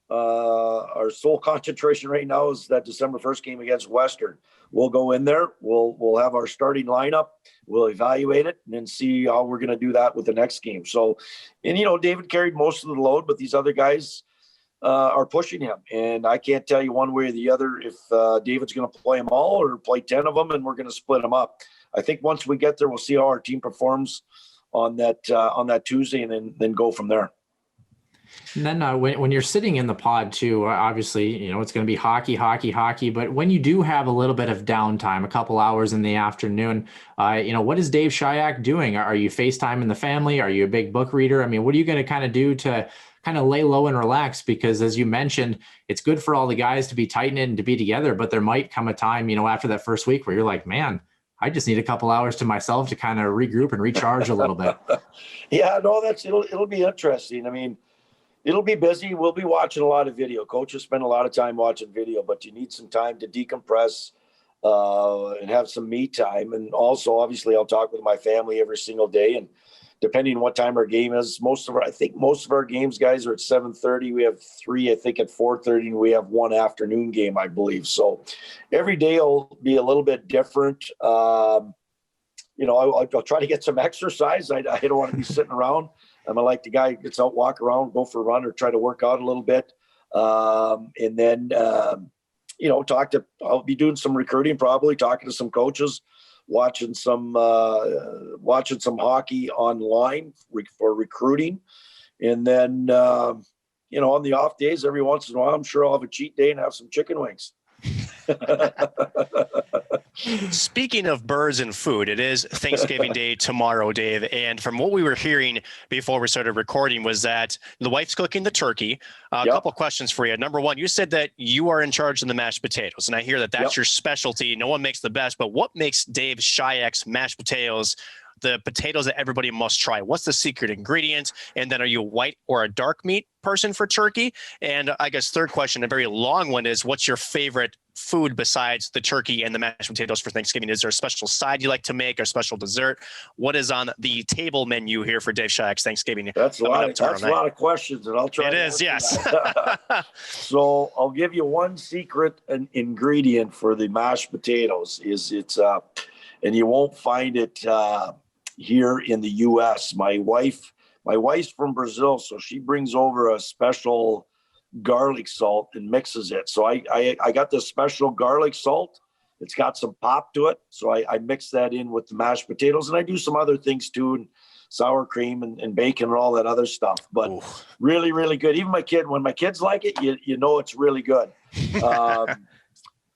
Our sole concentration right now is that December 1st game against Western. We'll go in there. We'll have our starting lineup. We'll evaluate it and then see how we're going to do that with the next game. So, and David carried most of the load, but these other guys are pushing him. And I can't tell you one way or the other if David's going to play them all or play 10 of them, and we're going to split them up. I think once we get there, we'll see how our team performs on that Tuesday, and then go from there. And then when you're sitting in the pod too, obviously, it's going to be hockey. But when you do have a little bit of downtime, a couple hours in the afternoon, what is Dave Shyiak doing? Are you FaceTiming the family? Are you a big book reader? I mean, what are you going to kind of do to kind of lay low and relax? Because as you mentioned, it's good for all the guys to be tight knit and to be together. But there might come a time, after that first week where you're like, man, I just need a couple hours to myself to kind of regroup and recharge a little bit. Yeah, no, it'll be interesting. I mean, it'll be busy. We'll be watching a lot of video. Coaches spend a lot of time watching video, but you need some time to decompress and have some me time. And also, obviously, I'll talk with my family every single day. And depending on what time our game is, most of our games, guys, are at 7:30. We have 3, I think, at 4:30, and we have 1 afternoon game, I believe. So every day will be a little bit different. I'll try to get some exercise. I don't want to be sitting around. I'm like the guy who gets out, walk around, go for a run, or try to work out a little bit. And then I'll be doing some recruiting, probably talking to some coaches, watching some hockey online for recruiting. And then, on the off days, every once in a while, I'm sure I'll have a cheat day and have some chicken wings. Speaking of birds and food, it is Thanksgiving Day tomorrow, Dave. And from what we were hearing before we started recording was that the wife's cooking the turkey. A couple questions for you. Number one, you said that you are in charge of the mashed potatoes, and I hear that that's your specialty. No one makes the best, but what makes Dave Shyak's mashed potatoes the potatoes that everybody must try? What's the secret ingredient? And then are you a white or a dark meat person for turkey? And I guess third question, a very long one, is what's your favorite food besides the turkey and the mashed potatoes for Thanksgiving? Is there a special side you like to make or special dessert? What is on the table menu here for Dave Shyak's Thanksgiving? That's a lot of questions, and I'll try. It is, yes. So I'll give you one secret ingredient for the mashed potatoes is and you won't find it here in the U.S. My wife's from Brazil, so she brings over a special garlic salt and mixes it. So I got this special garlic salt. It's got some pop to it. So I mix that in with the mashed potatoes, and I do some other things too, and sour cream and bacon and all that other stuff. But really, really good. Even when my kids like it, you know it's really good.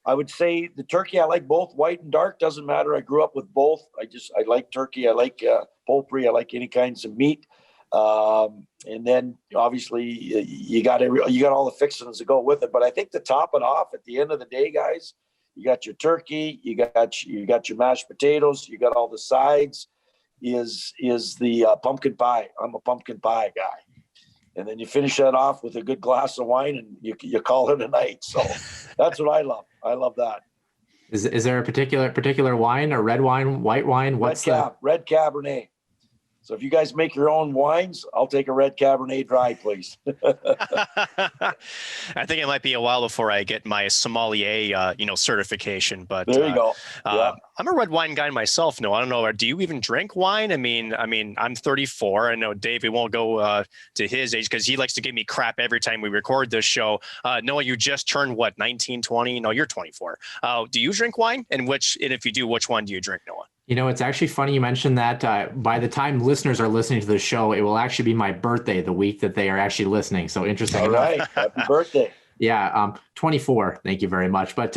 I would say the turkey, I like both white and dark. Doesn't matter. I grew up with both. I like turkey. I like poultry. I like any kinds of meat. And then obviously you got all the fixings to go with it. But I think to top it off at the end of the day, guys, you got your turkey, you got your mashed potatoes, you got all the sides, is the pumpkin pie. I'm a pumpkin pie guy. And then you finish that off with a good glass of wine and you call it a night. So that's what I love. I love that. Is there a particular wine, or red wine, white wine? Red Cabernet. So if you guys make your own wines, I'll take a red Cabernet dry, please. I think it might be a while before I get my sommelier, certification. But there you go. I'm a red wine guy myself. No, I don't know. Do you even drink wine? I mean, I'm 34. I know Dave, we won't go to his age because he likes to give me crap every time we record this show. Noah, you just turned what, 19, 20? No, you're 24. Do you drink wine? And if you do, which one do you drink, Noah? It's actually funny you mentioned that. By the time listeners are listening to the show, it will actually be my birthday the week that they are actually listening. So interesting. All right. Happy birthday. Yeah. 24. Thank you very much. But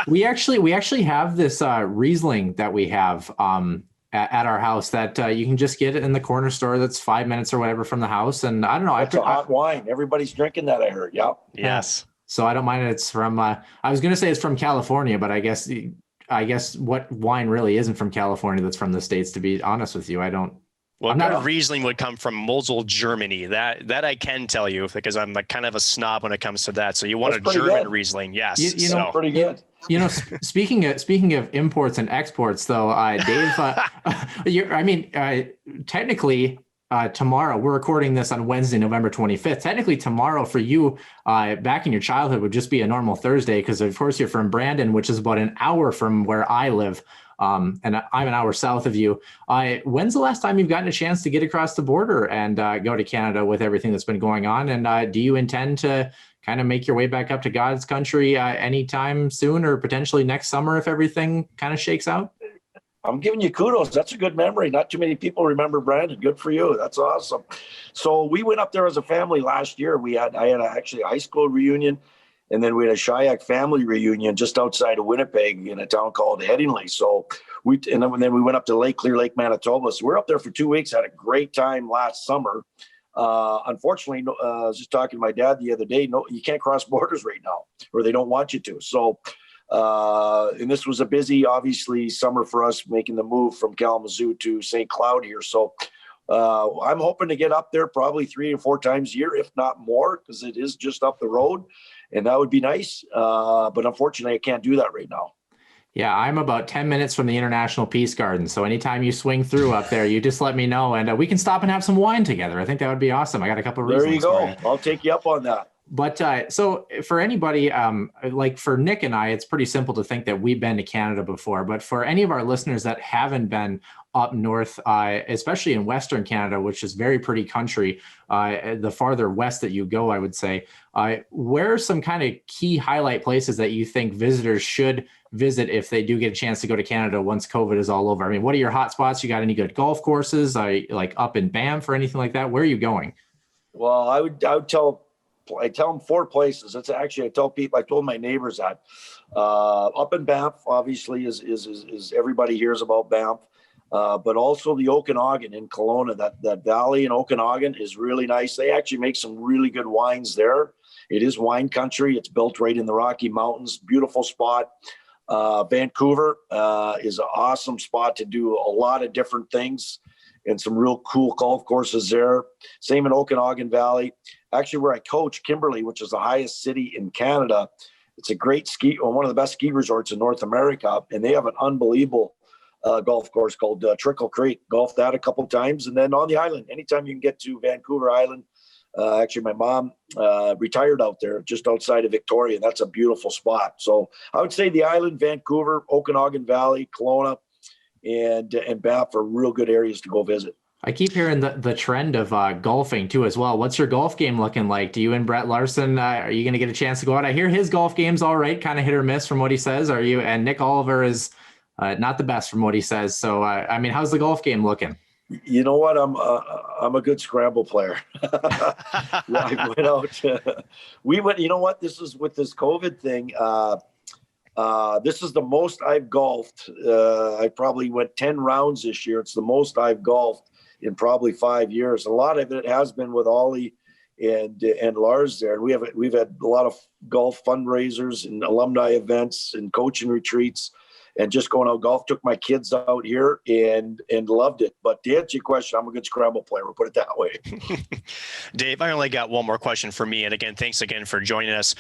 we actually have this Riesling that we have at our house that you can just get it in the corner store. That's 5 minutes or whatever from the house. And I don't know. It's a hot wine. Everybody's drinking that, I heard. Yeah. Yes. So I don't mind it. It's from, I was going to say it's from California, but I guess what wine really isn't from California that's from the States, to be honest with you. Well, Riesling would come from Mosel, Germany. That I can tell you because I'm kind of a snob when it comes to that. So you want a German good. Riesling. Yes. Pretty good. Speaking of imports and exports though, Dave, technically, tomorrow, we're recording this on Wednesday, November 25th. Technically tomorrow for you, back in your childhood would just be a normal Thursday. Cause of course you're from Brandon, which is about an hour from where I live. And I'm an hour south of you. When's the last time you've gotten a chance to get across the border and go to Canada with everything that's been going on? And do you intend to kind of make your way back up to God's country anytime soon, or potentially next summer if everything kind of shakes out? I'm giving you kudos. That's a good memory. Not too many people remember Brandon. Good for you. That's awesome. So we went up there as a family last year. I had actually a high school reunion, and then we had a Shyiak family reunion just outside of Winnipeg in a town called Headingley. So then we went up to Clear Lake, Manitoba. So we're up there for 2 weeks. Had a great time last summer. Unfortunately, I was just talking to my dad the other day. No, you can't cross borders right now, or they don't want you to. So. And this was a busy, obviously, summer for us making the move from Kalamazoo to St. Cloud here. So I'm hoping to get up there probably 3 or 4 times a year, if not more, because it is just up the road, and that would be nice. But unfortunately, I can't do that right now. Yeah, I'm about 10 minutes from the International Peace Garden. So anytime you swing through up there, you just let me know, and we can stop and have some wine together. I think that would be awesome. I got a couple of reasons. There you go. I'll take you up on that. But so for anybody, like for Nick and I, it's pretty simple to think that we've been to Canada before. But for any of our listeners that haven't been up north, especially in Western Canada, which is very pretty country, the farther west that you go, I would say, where are some kind of key highlight places that you think visitors should visit if they do get a chance to go to Canada once COVID is all over? I mean, what are your hot spots? You got any good golf courses? Like up in Banff or anything like that? Where are you going? Well, I tell them 4 places. It's actually, I told my neighbors that up in Banff, obviously is everybody hears about Banff, but also the Okanagan in Kelowna, that valley in Okanagan is really nice. They actually make some really good wines there. It is wine country. It's built right in the Rocky Mountains. Beautiful spot. Vancouver is an awesome spot to do a lot of different things and some real cool golf courses there. Same in Okanagan Valley. Actually, where I coach, Kimberley, which is the highest city in Canada. It's a great one of the best ski resorts in North America, and they have an unbelievable golf course called Trickle Creek. Golfed that a couple of times, and then on the island, anytime you can get to Vancouver Island. Actually, my mom retired out there just outside of Victoria, and that's a beautiful spot. So I would say the island, Vancouver, Okanagan Valley, Kelowna, and Banff are real good areas to go visit. I keep hearing the trend of golfing too as well. What's your golf game looking like? Do you and Brett Larson, are you going to get a chance to go out? I hear his golf game's all right, kind of hit or miss from what he says. Are you? And Nick Oliver is not the best from what he says. So, I mean, how's the golf game looking? You know what? I'm a good scramble player. I went out. We went. You know what? This is with this COVID thing. This is the most I've golfed. I probably went 10 rounds this year. It's the most I've golfed in probably 5 years. A lot of it has been with Ollie and Lars there. And we've had a lot of golf fundraisers and alumni events and coaching retreats. And just going out golf, took my kids out here and loved it. But to answer your question, I'm a good scramble player. We'll put it that way. Dave, I only got one more question for me. And again, thanks again for joining us.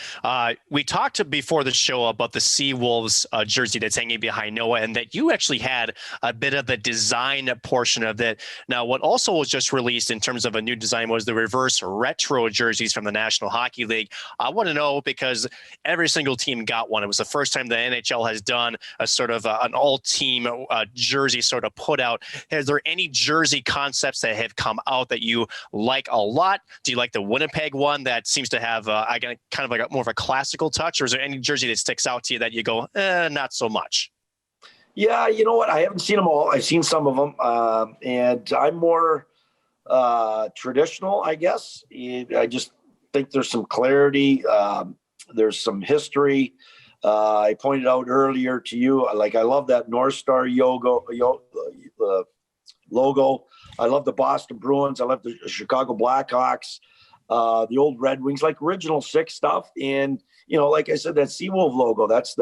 We talked before the show about the Seawolves jersey that's hanging behind Noah, and that you actually had a bit of the design portion of it. Now, what also was just released in terms of a new design was the reverse retro jerseys from the National Hockey League. I want to know, because every single team got one. It was the first time the NHL has done a sort of an all-team jersey sort of put out. Is there any jersey concepts that have come out that you like a lot? Do you like the Winnipeg one that seems to have kind of like more of a classical touch, or is there any jersey that sticks out to you that you go, not so much? Yeah, you know what? I haven't seen them all. I've seen some of them, and I'm more traditional, I guess. I just think there's some clarity. There's some history. I pointed out earlier to you, like I love that North Star logo. I love the Boston Bruins. I love the Chicago Blackhawks, the old Red Wings, like original Six stuff. And like I said, that Seawolf logo, that's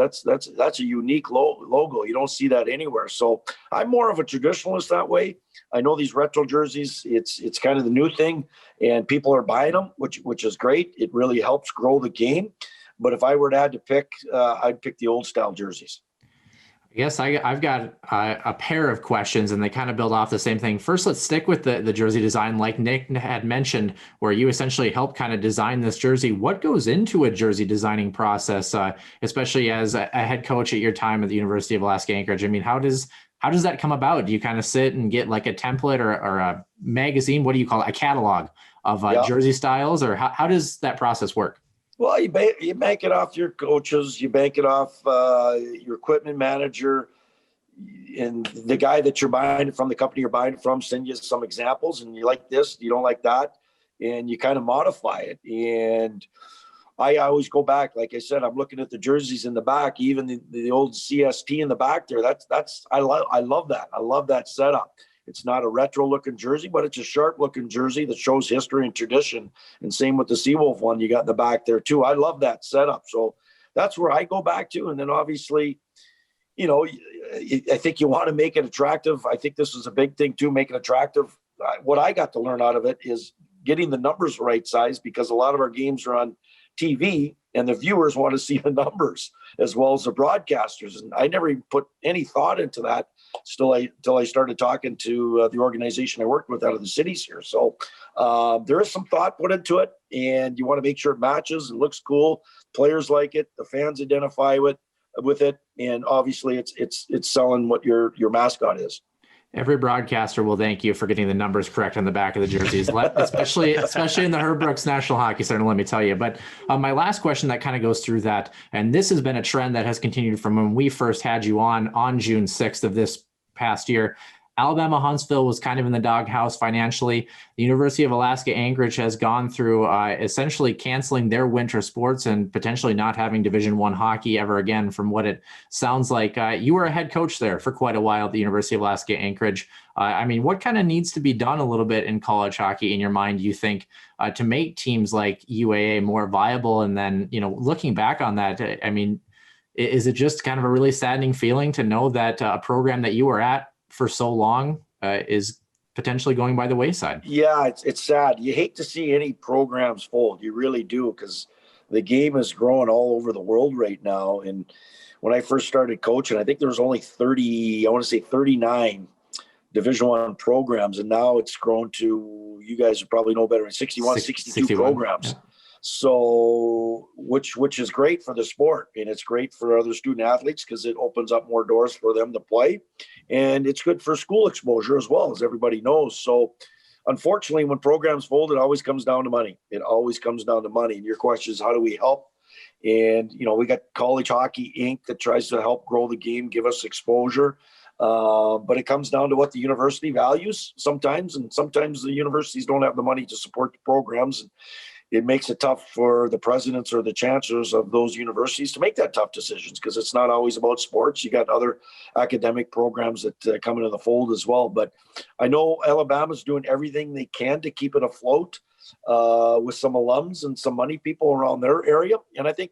a unique logo. You don't see that anywhere. So I'm more of a traditionalist that way. I know these retro jerseys, it's kind of the new thing, and people are buying them, which is great. It really helps grow the game. But if I were to have to pick, I'd pick the old style jerseys. I guess I've got a pair of questions, and they kind of build off the same thing. First, let's stick with the jersey design, like Nick had mentioned, where you essentially helped kind of design this jersey. What goes into a jersey designing process, especially as a head coach at your time at the University of Alaska Anchorage? I mean, how does that come about? Do you kind of sit and get like a template or a magazine? What do you call it? A catalog of jersey styles, or how does that process work? Well, you bank it off your coaches, you bank it off your equipment manager, and the guy that you're buying it from, the company you're buying it from, send you some examples, and you like this, you don't like that, and you kind of modify it. And I always go back, like I said, I'm looking at the jerseys in the back, even the old CST in the back there. I love that. I love that setup. It's not a retro looking jersey, but it's a sharp looking jersey that shows history and tradition. And same with the Seawolf one you got in the back there too. I love that setup. So that's where I go back to. And then obviously, I think you want to make it attractive. I think this is a big thing too, make it attractive. What I got to learn out of it is getting the numbers right size, because a lot of our games are on TV and the viewers want to see the numbers as well as the broadcasters. And I never even put any thought into that until I started talking to the organization I worked with out of the cities here. So there is some thought put into it, and you want to make sure it matches and looks cool. Players like it, the fans identify with it, and obviously it's selling what your mascot is. Every broadcaster will thank you for getting the numbers correct on the back of the jerseys, especially in the Herb Brooks National Hockey Center, let me tell you. But my last question that kind of goes through that, and this has been a trend that has continued from when we first had you on June 6th of this past year. Alabama Huntsville was kind of in the doghouse financially. The University of Alaska Anchorage has gone through essentially canceling their winter sports and potentially not having Division I hockey ever again, from what it sounds like. You were a head coach there for quite a while at the University of Alaska Anchorage. I mean, what kind of needs to be done a little bit in college hockey, in your mind, you think, to make teams like UAA more viable? And then, looking back on that, I mean, is it just kind of a really saddening feeling to know that a program that you were at for so long is potentially going by the wayside? Yeah, it's sad. You hate to see any programs fold. You really do, because the game is growing all over the world right now. And when I first started coaching, I think there was only 39 Division I programs, and now it's grown to, you guys probably know better, 62 programs. Yeah. So, which is great for the sport, and it's great for other student athletes because it opens up more doors for them to play, and it's good for school exposure as well, as everybody knows. So, unfortunately, when programs fold, it always comes down to money. It always comes down to money. And your question is, how do we help? And we got College Hockey Inc. that tries to help grow the game, give us exposure. But it comes down to what the university values sometimes, and sometimes the universities don't have the money to support the programs. It makes it tough for the presidents or the chancellors of those universities to make that tough decisions, because it's not always about sports. You got other academic programs that come into the fold as well. But I know Alabama's doing everything they can to keep it afloat with some alums and some money people around their area. And I think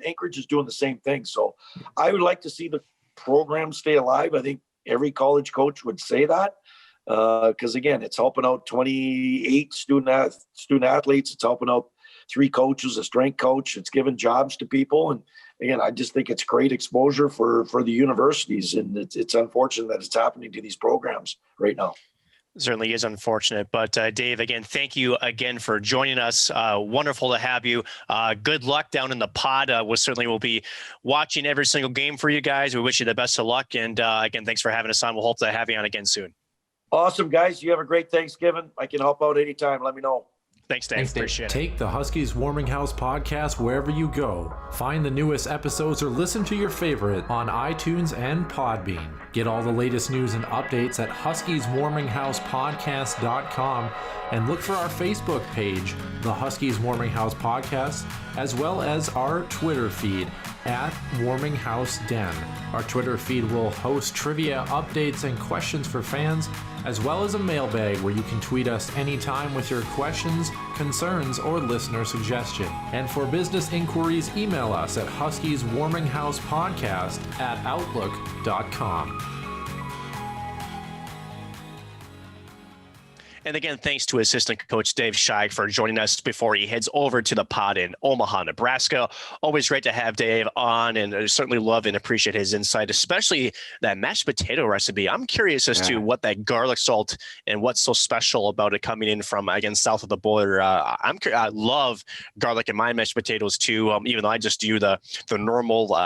Anchorage is doing the same thing. So I would like to see the program stay alive. I think every college coach would say that. Because again, it's helping out 28 student athletes. It's helping out 3 coaches, a strength coach. It's giving jobs to people. And again, I just think it's great exposure for the universities. And it's unfortunate that it's happening to these programs right now. Certainly is unfortunate. But Dave, again, thank you again for joining us. Wonderful to have you. Good luck down in the pod. We will be watching every single game for you guys. We wish you the best of luck. And again, thanks for having us on. We'll hope to have you on again soon. Awesome, guys. You have a great Thanksgiving. I can help out anytime. Let me know. Thanks, Dave. Appreciate it. Take the Huskies Warming House podcast wherever you go. Find the newest episodes or listen to your favorite on iTunes and Podbean. Get all the latest news and updates at huskieswarminghousepodcast.com, and look for our Facebook page, the Huskies Warming House Podcast, as well as our Twitter feed at Warming House Den. Our Twitter feed will host trivia, updates, and questions for fans, as well as a mailbag where you can tweet us anytime with your questions, concerns, or listener suggestion. And for business inquiries, email us at huskieswarminghousepodcast@outlook.com. And again, thanks to assistant coach Dave Shyiak for joining us before he heads over to the pod in Omaha, Nebraska. Always great to have Dave on, and I certainly love and appreciate his insight, especially that mashed potato recipe. I'm curious as to what that garlic salt and what's so special about it coming in from, again, south of the border. I love garlic in my mashed potatoes too, even though I just do the normal,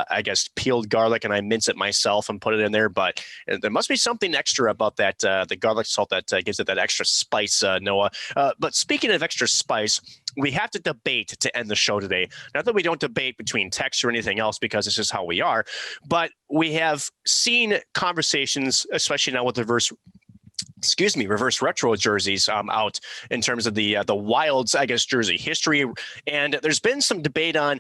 peeled garlic, and I mince it myself and put it in there. But there must be something extra about that, the garlic salt that gives it that extra spice, Noah. But speaking of extra spice, we have to debate to end the show today. Not that we don't debate between text or anything else, because it's just how we are, but we have seen conversations, especially now with the reverse retro jerseys out in terms of the Wild's, jersey history. And there's been some debate on,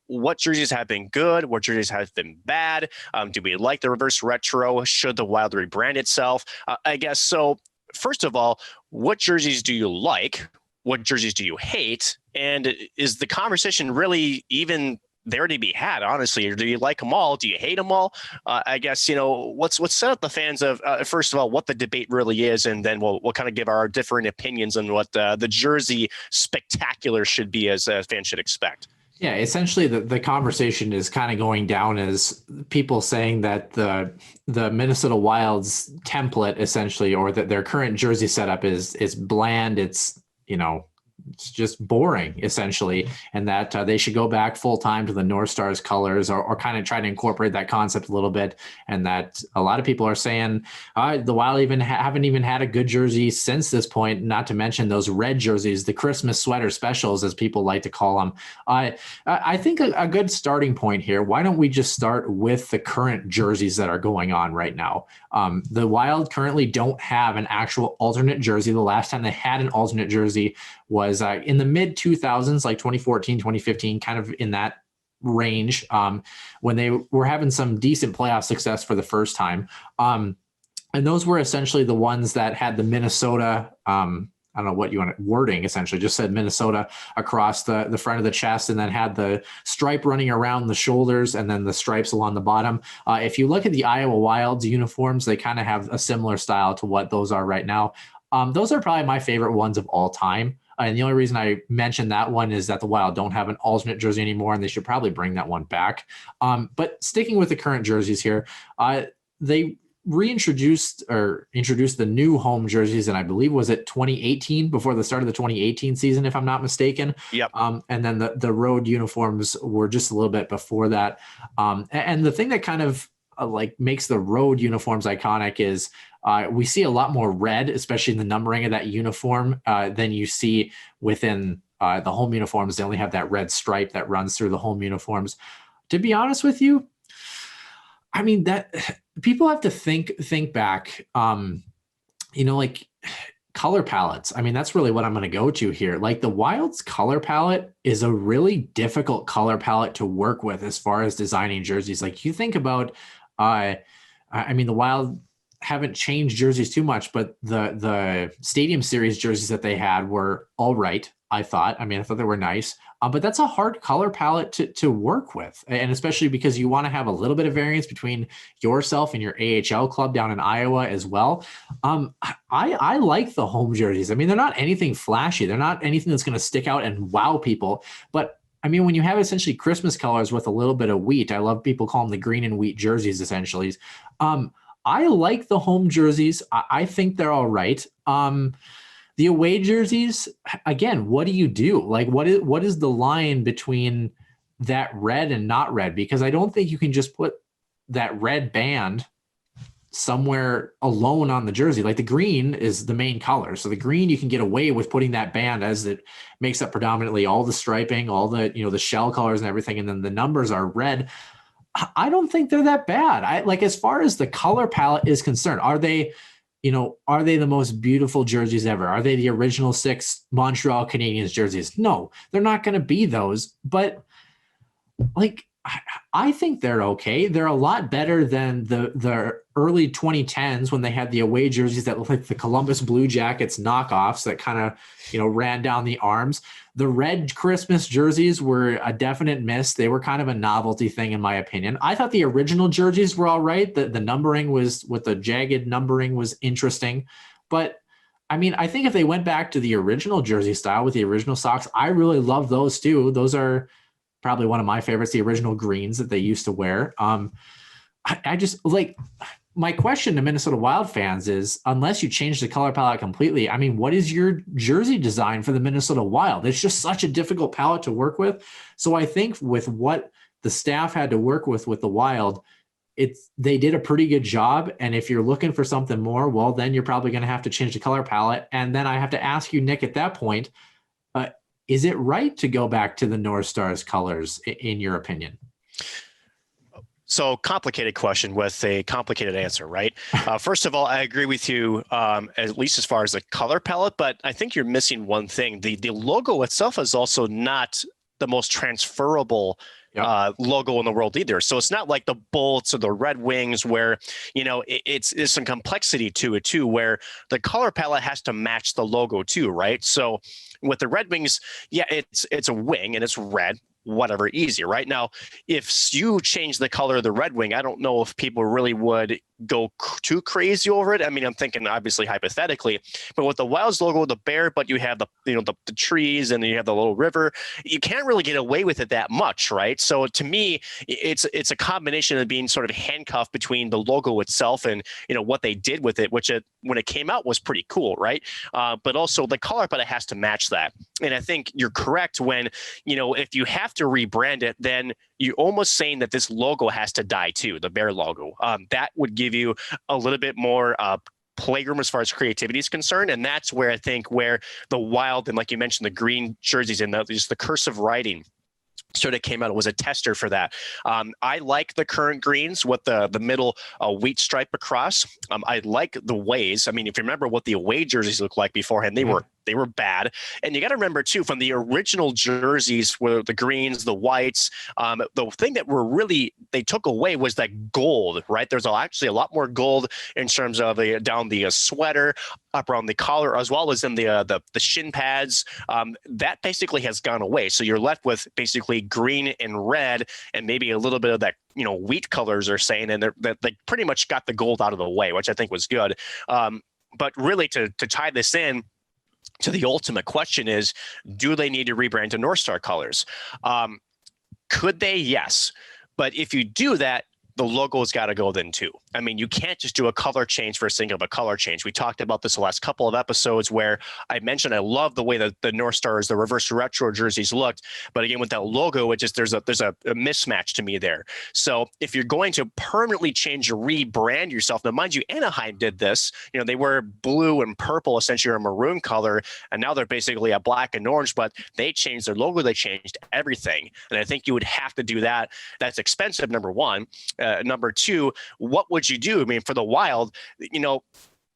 what jerseys have been good, what jerseys have been bad. Do we like the reverse retro? Should the Wild rebrand itself? So. First of all, what jerseys do you like? What jerseys do you hate? And is the conversation really even there to be had, honestly? Or do you like them all? Do you hate them all? Let's set up the fans of, first of all, what the debate really is, and then we'll kind of give our different opinions on what the jersey spectacular should be, as fans should expect. Yeah, essentially the conversation is kind of going down as people saying that the Minnesota Wild's template essentially, or that their current jersey setup is bland. It's, it's just boring essentially, and that they should go back full time to the North Stars colors, or kind of try to incorporate that concept a little bit. And that a lot of people are saying the Wild haven't even had a good jersey since this point, not to mention those red jerseys, the Christmas sweater specials, as people like to call them. I think a good starting point here, why don't we just start with the current jerseys that are going on right now? The Wild currently don't have an actual alternate jersey. The last time they had an alternate jersey was in the mid 2000s, like 2014, 2015, kind of in that range, when they were having some decent playoff success for the first time. And those were essentially the ones that had the Minnesota, I don't know what you want, wording essentially just said Minnesota across the front of the chest, and then had the stripe running around the shoulders and then the stripes along the bottom. If you look at the Iowa Wild's uniforms, they kind of have a similar style to what those are right now. Those are probably my favorite ones of all time. And the only reason I mentioned that one is that the Wild don't have an alternate jersey anymore, and they should probably bring that one back. But sticking with the current jerseys here, they introduced the new home jerseys, and I believe was it 2018, before the start of the 2018 season, if I'm not mistaken. Yep. And then the road uniforms were just a little bit before that. And the thing that kind of makes the road uniforms iconic is we see a lot more red, especially in the numbering of that uniform, than you see within the home uniforms. They only have that red stripe that runs through the home uniforms. To be honest with you, I mean, that people have to think back, color palettes. I mean, that's really what I'm going to go to here. Like, the Wild's color palette is a really difficult color palette to work with as far as designing jerseys. Like, you think about, the Wild haven't changed jerseys too much, but the Stadium Series jerseys that they had were all right, I thought. I thought they were nice. But that's a hard color palette to work with. And especially because you want to have a little bit of variance between yourself and your AHL club down in Iowa as well. I like the home jerseys. They're not anything flashy. They're not anything that's going to stick out and wow people. But when you have essentially Christmas colors with a little bit of wheat, I love people call them the green and wheat jerseys, essentially. I like the home jerseys. I think they're all right. The away jerseys, again, what do you do? Like, what is the line between that red and not red? Because I don't think you can just put that red band somewhere alone on the jersey. Like, the green is the main color. So the green, you can get away with putting that band, as it makes up predominantly all the striping, all the, the shell colors and everything. And then the numbers are red. I don't think they're that bad. As far as the color palette is concerned, are they the most beautiful jerseys ever? Are they the original 6 Montreal Canadiens jerseys? No, they're not going to be those. But I think they're okay. They're a lot better than the early 2010s when they had the away jerseys that looked like the Columbus Blue Jackets knockoffs that kind of, ran down the arms. The red Christmas jerseys were a definite miss. They were kind of a novelty thing, in my opinion. I thought the original jerseys were all right. The numbering was, with the jagged numbering, was interesting. But I think if they went back to the original jersey style with the original socks, I really love those too. Those are probably one of my favorites, the original greens that they used to wear. I just my question to Minnesota Wild fans is, unless you change the color palette completely, what is your jersey design for the Minnesota Wild? It's just such a difficult palette to work with. So I think with what the staff had to work with the Wild, they did a pretty good job. And if you're looking for something more, well, then you're probably going to have to change the color palette. And then I have to ask you, Nick, at that point, is it right to go back to the North Stars colors, in your opinion? So, complicated question with a complicated answer, right? First of all, I agree with you, at least as far as the color palette, but I think you're missing one thing. The logo itself is also not the most transferable logo in the world either. So it's not like the Bolts or the Red Wings where, it's some complexity to it too, where the color palette has to match the logo too, right? So with the Red Wings, it's a wing and it's red, whatever, easy, right? Now, if you change the color of the Red Wing, I don't know if people really would go too crazy over it. I mean, I'm thinking obviously hypothetically, but with the Wild's logo, the bear, but you have the trees and then you have the little river, you can't really get away with it that much, right? So to me, it's a combination of being sort of handcuffed between the logo itself and, what they did with it, which when it came out was pretty cool, right? But also the color palette has to match that. And I think you're correct when, if you have to rebrand it, then you're almost saying that this logo has to die too, the bear logo. That would give you a little bit more playroom as far as creativity is concerned. And that's where I think where the Wild, and like you mentioned, the green jerseys and the cursive writing sort of came out. It was a tester for that. I like the current greens with the middle wheat stripe across. I like the ways. I mean, if you remember what the away jerseys looked like beforehand, they were bad. And you got to remember too, from the original jerseys were the greens, the whites. The thing that they took away was that gold, right? There's actually a lot more gold in terms of down the sweater, up around the collar, as well as in the shin pads. That basically has gone away. So you're left with basically green and red, and maybe a little bit of that, wheat colors are saying, and they pretty much got the gold out of the way, which I think was good. But really to tie this in to the ultimate question is, do they need to rebrand to North Star colors? Could they? Yes. But if you do that, the logo's got to go then too. I mean, you can't just do a color change for a single of a color change. We talked about this the last couple of episodes where I mentioned I love the way that the North Stars, the reverse retro jerseys looked, but again with that logo, there's a mismatch to me there. So if you're going to permanently change or rebrand yourself, now mind you, Anaheim did this. They were blue and purple, essentially a maroon color, and now they're basically a black and orange. But they changed their logo, they changed everything, and I think you would have to do that. That's expensive. Number one. Number two, what would you do? I mean, for the Wild,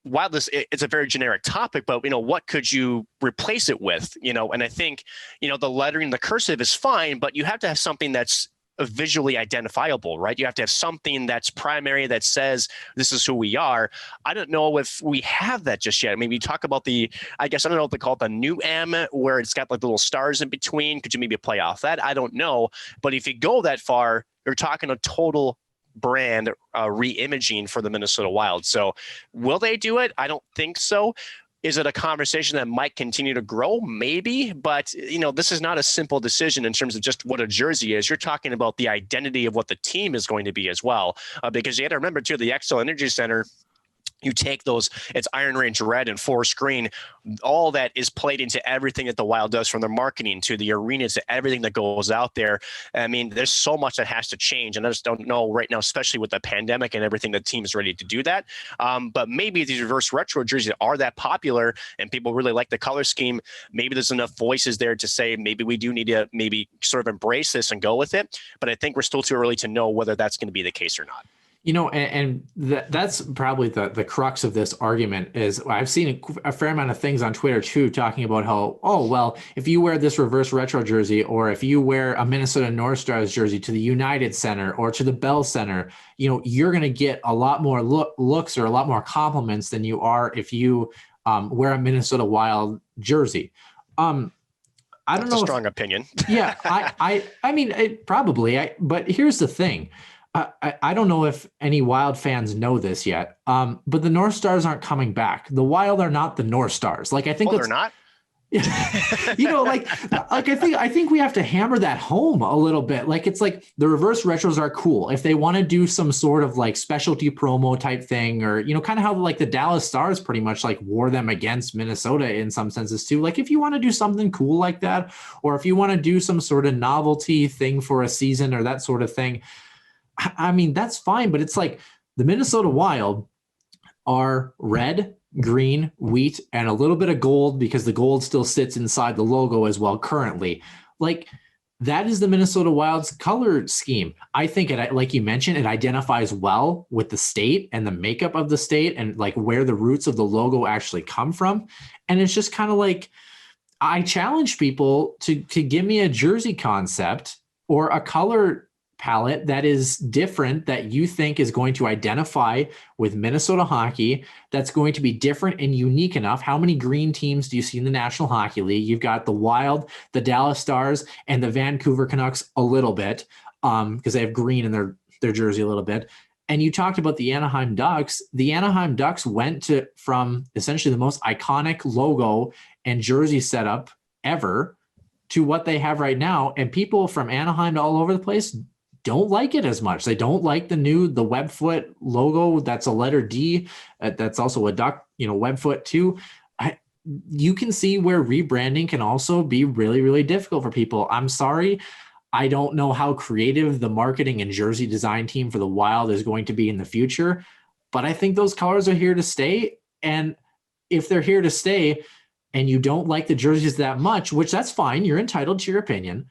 Wild it's a very generic topic, but what could you replace it with? And I think the lettering, the cursive is fine, but you have to have something that's visually identifiable, right? You have to have something that's primary that says this is who we are. I don't know if we have that just yet. Maybe you talk about I don't know what they call it, the new M, where it's got like little stars in between. Could you maybe play off that? I don't know. But if you go that far, you're talking a total brand re-imaging for the Minnesota Wild. So will they do it? I don't think so. Is it a conversation that might continue to grow? Maybe, but this is not a simple decision in terms of just what a jersey is. You're talking about the identity of what the team is going to be as well, because you got to remember too, the Xcel Energy Center, you take those, it's Iron Range red and forest green, all that is played into everything that the Wild does, from their marketing to the arenas to everything that goes out there. I mean, there's so much that has to change. And I just don't know right now, especially with the pandemic and everything, the team is ready to do that. But maybe these reverse retro jerseys are that popular and people really like the color scheme. Maybe there's enough voices there to say, maybe we do need to maybe sort of embrace this and go with it. But I think we're still too early to know whether that's going to be the case or not. That's probably the crux of this argument is I've seen a fair amount of things on Twitter too, talking about how, if you wear this reverse retro jersey, or if you wear a Minnesota North Stars jersey to the United Center or to the Bell Center, you're going to get a lot more looks or a lot more compliments than you are if you wear a Minnesota Wild jersey. I don't That's know. A strong opinion. Yeah, I mean, probably. But here's the thing. I don't know if any Wild fans know this yet, but the North Stars aren't coming back. The Wild are not the North Stars. Like, I think they're not. I think we have to hammer that home a little bit. Like, it's like the reverse retros are cool if they want to do some sort of like specialty promo type thing, or kind of how like the Dallas Stars pretty much like wore them against Minnesota in some senses too. Like, if you want to do something cool like that, or if you want to do some sort of novelty thing for a season or that sort of thing, I mean, that's fine, but it's like the Minnesota Wild are red, green, wheat, and a little bit of gold, because the gold still sits inside the logo as well currently. Like, that is the Minnesota Wild's color scheme. I think it, like you mentioned, it identifies well with the state and the makeup of the state and like where the roots of the logo actually come from. And it's just kind of like, I challenge people to give me a jersey concept or a color palette that is different, that you think is going to identify with Minnesota hockey, that's going to be different and unique enough. How many green teams do you see in the National Hockey League? You've got the Wild, the Dallas Stars, and the Vancouver Canucks a little bit, because they have green in their jersey a little bit. And you talked about the Anaheim Ducks. The Anaheim Ducks went from essentially the most iconic logo and jersey setup ever to what they have right now. And people from Anaheim all over the place don't like it as much. They don't like the webfoot logo. That's a letter D. That's also a duck, webfoot too. You can see where rebranding can also be really, really difficult for people. I'm sorry. I don't know how creative the marketing and jersey design team for the Wild is going to be in the future, but I think those colors are here to stay. And if they're here to stay and you don't like the jerseys that much, which that's fine, you're entitled to your opinion,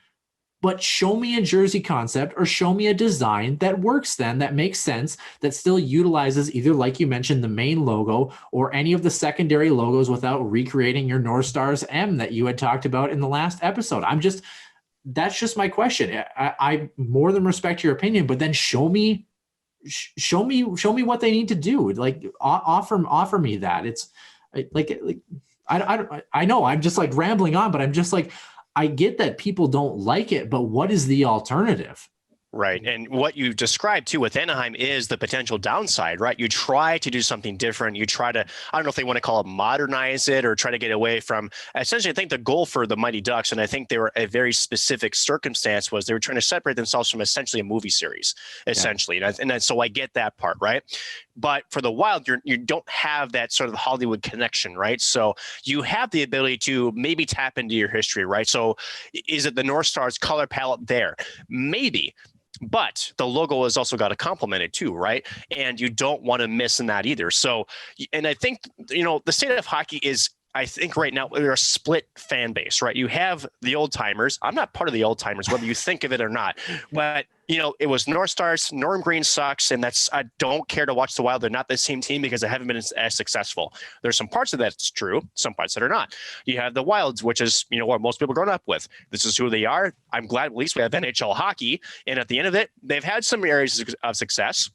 but show me a jersey concept or show me a design that works then, that makes sense, that still utilizes either, like you mentioned, the main logo or any of the secondary logos without recreating your North Stars M that you had talked about in the last episode. That's just my question. I more than respect your opinion, but then show me what they need to do. Like offer me that. It's like I know I'm just like rambling on, but I'm just like, I get that people don't like it, but what is the alternative? Right. And what you described too with Anaheim is the potential downside, right? You try to do something different. You try to, I don't know if they want to call it modernize it or try to get away from, essentially, I think the goal for the Mighty Ducks, and I think they were a very specific circumstance, was they were trying to separate themselves from essentially a movie series, essentially. Yeah. And so I get that part, right? But for the Wild, you don't have that sort of Hollywood connection, right? So you have the ability to maybe tap into your history, right? So is it the North Stars color palette there? Maybe. But the logo has also got to complement it too, right? And you don't want to miss in that either. So, and I think, the state of hockey is, I think right now we're a split fan base, right? You have the old timers. I'm not part of the old timers, whether you think of it or not, but it was North Stars, Norm Green sucks. And I don't care to watch the Wild. They're not the same team because they haven't been as successful. There's some parts of that's true, some parts that are not. You have the Wilds, which is, what most people grown up with. This is who they are. I'm glad at least we have NHL hockey. And at the end of it, they've had some areas of success.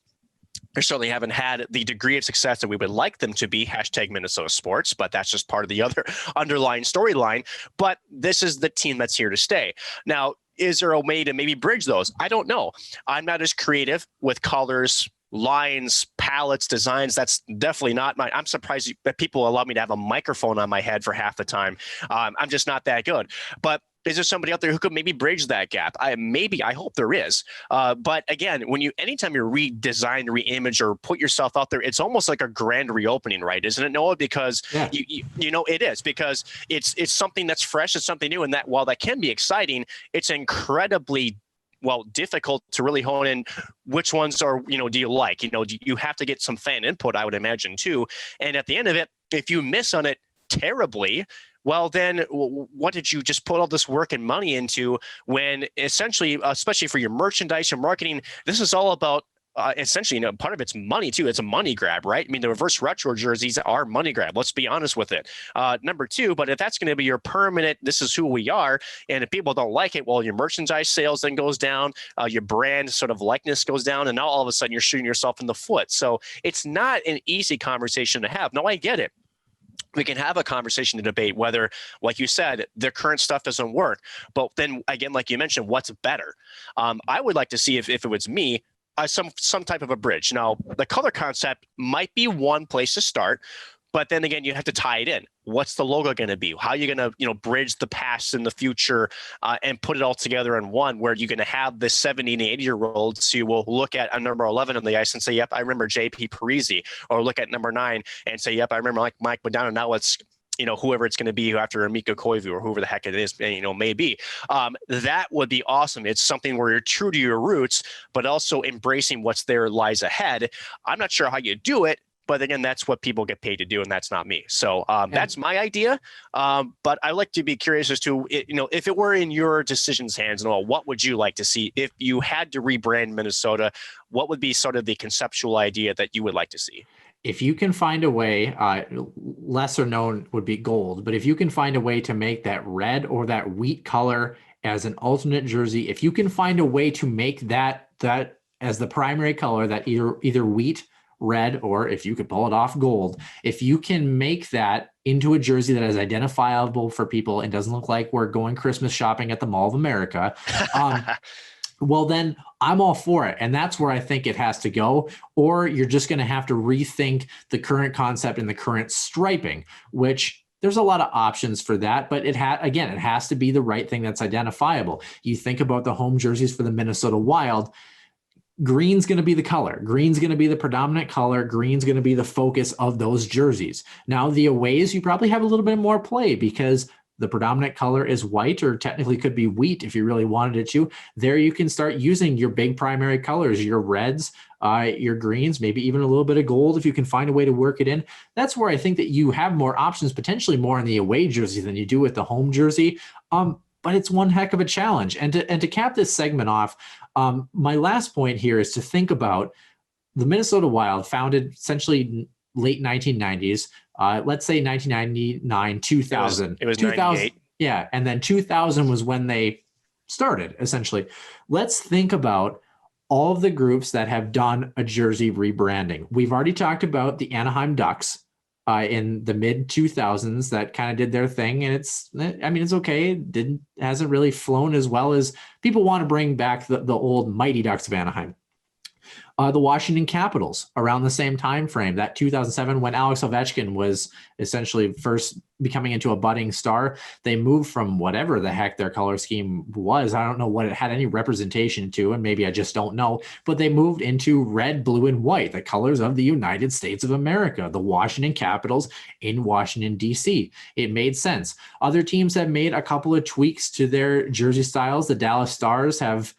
They certainly haven't had the degree of success that we would like them to be, #Minnesota Sports, but that's just part of the other underlying storyline. But this is the team that's here to stay. Now, is there a way to maybe bridge those? I don't know. I'm not as creative with colors, lines, palettes, designs. That's definitely not I'm surprised that people allow me to have a microphone on my head for half the time. I'm just not that good. But is there somebody out there who could maybe bridge that gap? I hope there is. But again, anytime you redesign, reimage, or put yourself out there, it's almost like a grand reopening, right? Isn't it, Noah? Because it is, because it's something that's fresh, it's something new, and that while that can be exciting, it's incredibly difficult to really hone in which ones do you like? You have to get some fan input, I would imagine too. And at the end of it, if you miss on it terribly, well, then what did you just put all this work and money into when essentially, especially for your merchandise and marketing, this is all about essentially, part of it's money too. It's a money grab, right? I mean, the reverse retro jerseys are money grab. Let's be honest with it. Number two, but if that's going to be your permanent, this is who we are, and if people don't like it, well, your merchandise sales then goes down, your brand sort of likeness goes down, and now all of a sudden you're shooting yourself in the foot. So it's not an easy conversation to have. No, I get it. We can have a conversation to debate whether, like you said, the current stuff doesn't work. But then again, like you mentioned, what's better? I would like to see if it was me, some type of a bridge. Now, the color concept might be one place to start, but then again, you have to tie it in. What's the logo going to be? How are you going to, bridge the past and the future and put it all together in one, where you're going to have the 70 and 80-year-olds who will look at a number 11 on the ice and say, yep, I remember JP Parisi, or look at number 9 and say, yep, I remember Mike Modano. Now it's, whoever it's going to be after Mika Koivu or whoever the heck it is, may be. That would be awesome. It's something where you're true to your roots, but also embracing what's there lies ahead. I'm not sure how you do it, but again, that's what people get paid to do, and that's not me. So that's my idea. But I like to be curious as to, if it were in your decisions hands, Noel, what would you like to see if you had to rebrand Minnesota? What would be sort of the conceptual idea that you would like to see? If you can find a way, lesser known would be gold, but if you can find a way to make that red or that wheat color as an alternate jersey, if you can find a way to make that as the primary color, that either wheat, red, or if you could pull it off, gold, if you can make that into a jersey that is identifiable for people and doesn't look like we're going Christmas shopping at the Mall of America, well, then I'm all for it. And that's where I think it has to go. Or you're just going to have to rethink the current concept and the current striping, which there's a lot of options for that. But it has to be the right thing that's identifiable. You think about the home jerseys for the Minnesota Wild. Green's going to be the color. Green's going to be the predominant color. Green's going to be the focus of those jerseys. Now, the aways, you probably have a little bit more play because the predominant color is white, or technically could be wheat if you really wanted it to. There you can start using your big primary colors, your reds, your greens, maybe even a little bit of gold if you can find a way to work it in. That's where I think that you have more options, potentially more in the away jersey than you do with the home jersey. But it's one heck of a challenge. And to cap this segment off, my last point here is to think about the Minnesota Wild, founded essentially late 1990s. Let's say 1999, 2000. It was 98. Yeah, and then 2000 was when they started, essentially. Let's think about all of the groups that have done a jersey rebranding. We've already talked about the Anaheim Ducks in the mid 2000s that kind of did their thing, and it's okay. It hasn't really flown as well as people want to bring back the old Mighty Ducks of Anaheim. The Washington Capitals around the same time frame, that 2007, when Alex Ovechkin was essentially first becoming into a budding star, they moved from whatever the heck their color scheme was. I don't know what it had any representation to, and maybe I just don't know, but they moved into red, blue, and white, the colors of the United States of America, the Washington Capitals in Washington, D.C. It made sense. Other teams have made a couple of tweaks to their jersey styles. The Dallas Stars have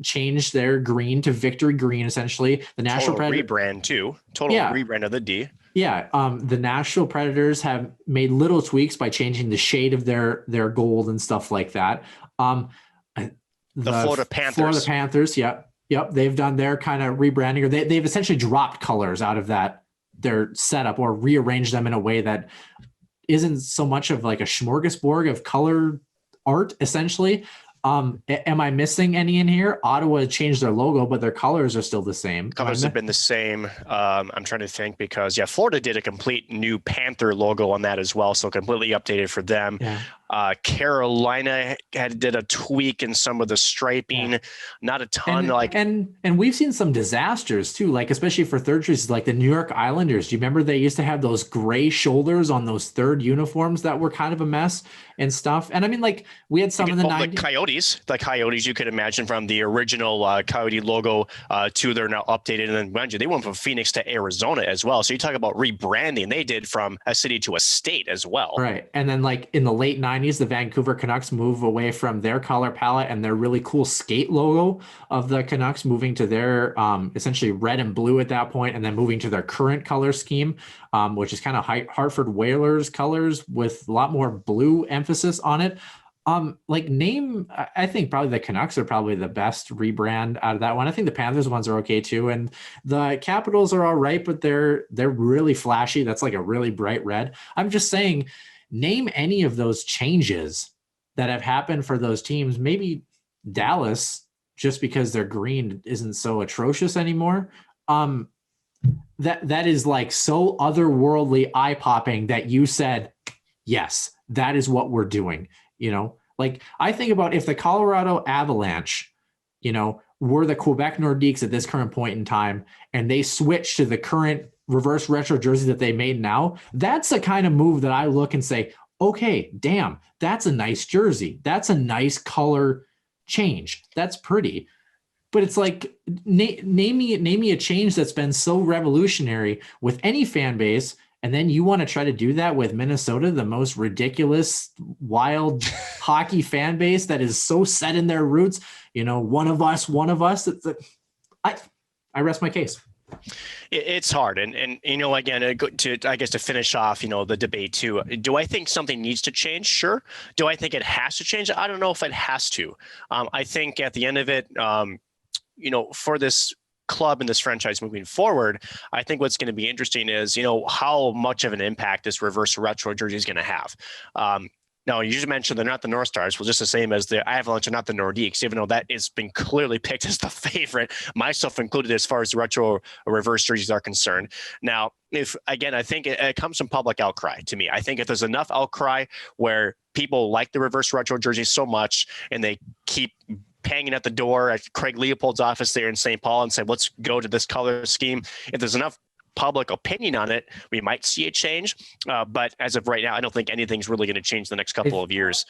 changed their green to victory green, essentially. The Nashville rebrand too. Rebrand of the D. Yeah. The Nashville Predators have made little tweaks by changing the shade of their gold and stuff like that. The Florida Panthers. Yep. They've done their kind of rebranding, or they've essentially dropped colors out of their setup, or rearranged them in a way that isn't so much of like a smorgasbord of color art, essentially. Am I missing any in here? Ottawa changed their logo, but their colors are still the same. Colors have been the same. I'm trying to think because Florida did a complete new Panther logo on that as well. So completely updated for them. Yeah. Carolina did a tweak in some of the striping, not a ton. And we've seen some disasters too, like especially for third jerseys, like the New York Islanders. Do you remember they used to have those gray shoulders on those third uniforms that were kind of a mess and stuff? And I mean, like we had some in the 90s. The Coyotes, you could imagine from the original Coyote logo to their now updated, and then they went from Phoenix to Arizona as well. So you talk about rebranding, they did from a city to a state as well. Right. And then like in the late 90s, the Vancouver Canucks move away from their color palette and their really cool skate logo of the Canucks, moving to their essentially red and blue at that point, and then moving to their current color scheme, which is kind of Hartford Whalers colors with a lot more blue emphasis on it. I think probably the Canucks are probably the best rebrand out of that one. I think the Panthers ones are okay too. And the Capitals are all right, but they're really flashy. That's like a really bright red. I'm just saying, name any of those changes that have happened for those teams. Maybe Dallas, just because their green isn't so atrocious anymore. That is like so otherworldly, eye-popping that you said, yes, that is what we're doing. Like I think about if the Colorado Avalanche, were the Quebec Nordiques at this current point in time, and they switch to the current reverse retro jersey that they made now, that's the kind of move that I look and say, okay, damn, that's a nice jersey. That's a nice color change. That's pretty. But it's like, name me a change that's been so revolutionary with any fan base. And then you want to try to do that with Minnesota, the most ridiculous, wild hockey fan base that is so set in their roots. One of us. I rest my case. It's hard. And again, to finish off, the debate too, do I think something needs to change? Sure. Do I think it has to change? I don't know if it has to. I think at the end of it, for this club and this franchise moving forward, I think what's going to be interesting is, how much of an impact this reverse retro jersey is going to have. Now, you just mentioned they're not the North Stars. Well, just the same as the Avalanche are not the Nordiques, even though that has been clearly picked as the favorite, myself included, as far as the retro reverse jerseys are concerned. Now, I think it comes from public outcry to me. I think if there's enough outcry where people like the reverse retro jerseys so much and they keep banging at the door at Craig Leopold's office there in St. Paul and said, let's go to this color scheme. If there's enough public opinion on it, we might see a change. But as of right now, I don't think anything's really going to change the next couple of years.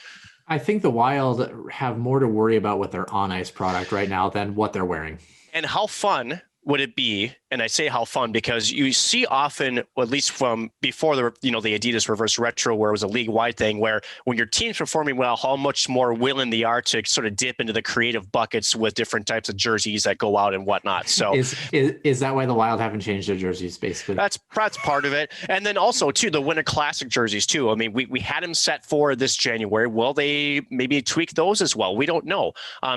I think the Wild have more to worry about with their on-ice product right now than what they're wearing. And how fun would it be? And I say how fun because you see often, or at least from before the Adidas reverse retro, where it was a league-wide thing, where when your team's performing well, how much more willing they are to sort of dip into the creative buckets with different types of jerseys that go out and whatnot. So is that why the Wild haven't changed their jerseys? Basically, that's part of it. And then also too, the Winter Classic jerseys too. I mean, we had them set for this January. Will they maybe tweak those as well? We don't know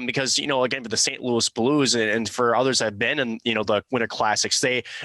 because again, for the St. Louis Blues and for others that have been in the Winter Classics,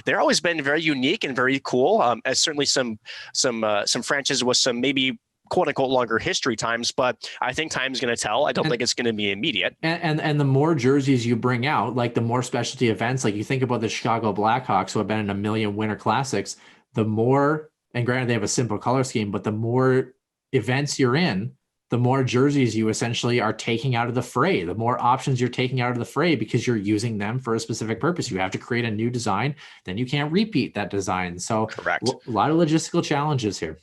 they're always been very unique and very cool. As certainly some franchises with some maybe quote unquote longer history times, but I think time is going to tell. I don't think it's going to be immediate. And the more jerseys you bring out, like the more specialty events, like you think about the Chicago Blackhawks who have been in a million Winter Classics, the more, and granted they have a simple color scheme, but the more events you're in, the more jerseys you essentially are taking out of the fray, the more options you're taking out of the fray because you're using them for a specific purpose. You have to create a new design, then you can't repeat that design. So correct. A lot of logistical challenges here.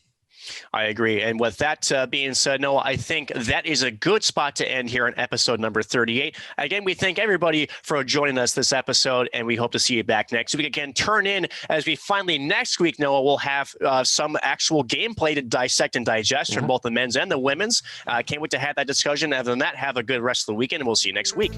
I agree. And with that being said, Noah, I think that is a good spot to end here on episode number 38. Again, we thank everybody for joining us this episode, and we hope to see you back next week. Again, turn in as we finally next week, Noah, we'll have some actual gameplay to dissect and digest from both the men's and the women's. Can't wait to have that discussion. Other than that, have a good rest of the weekend, and we'll see you next week.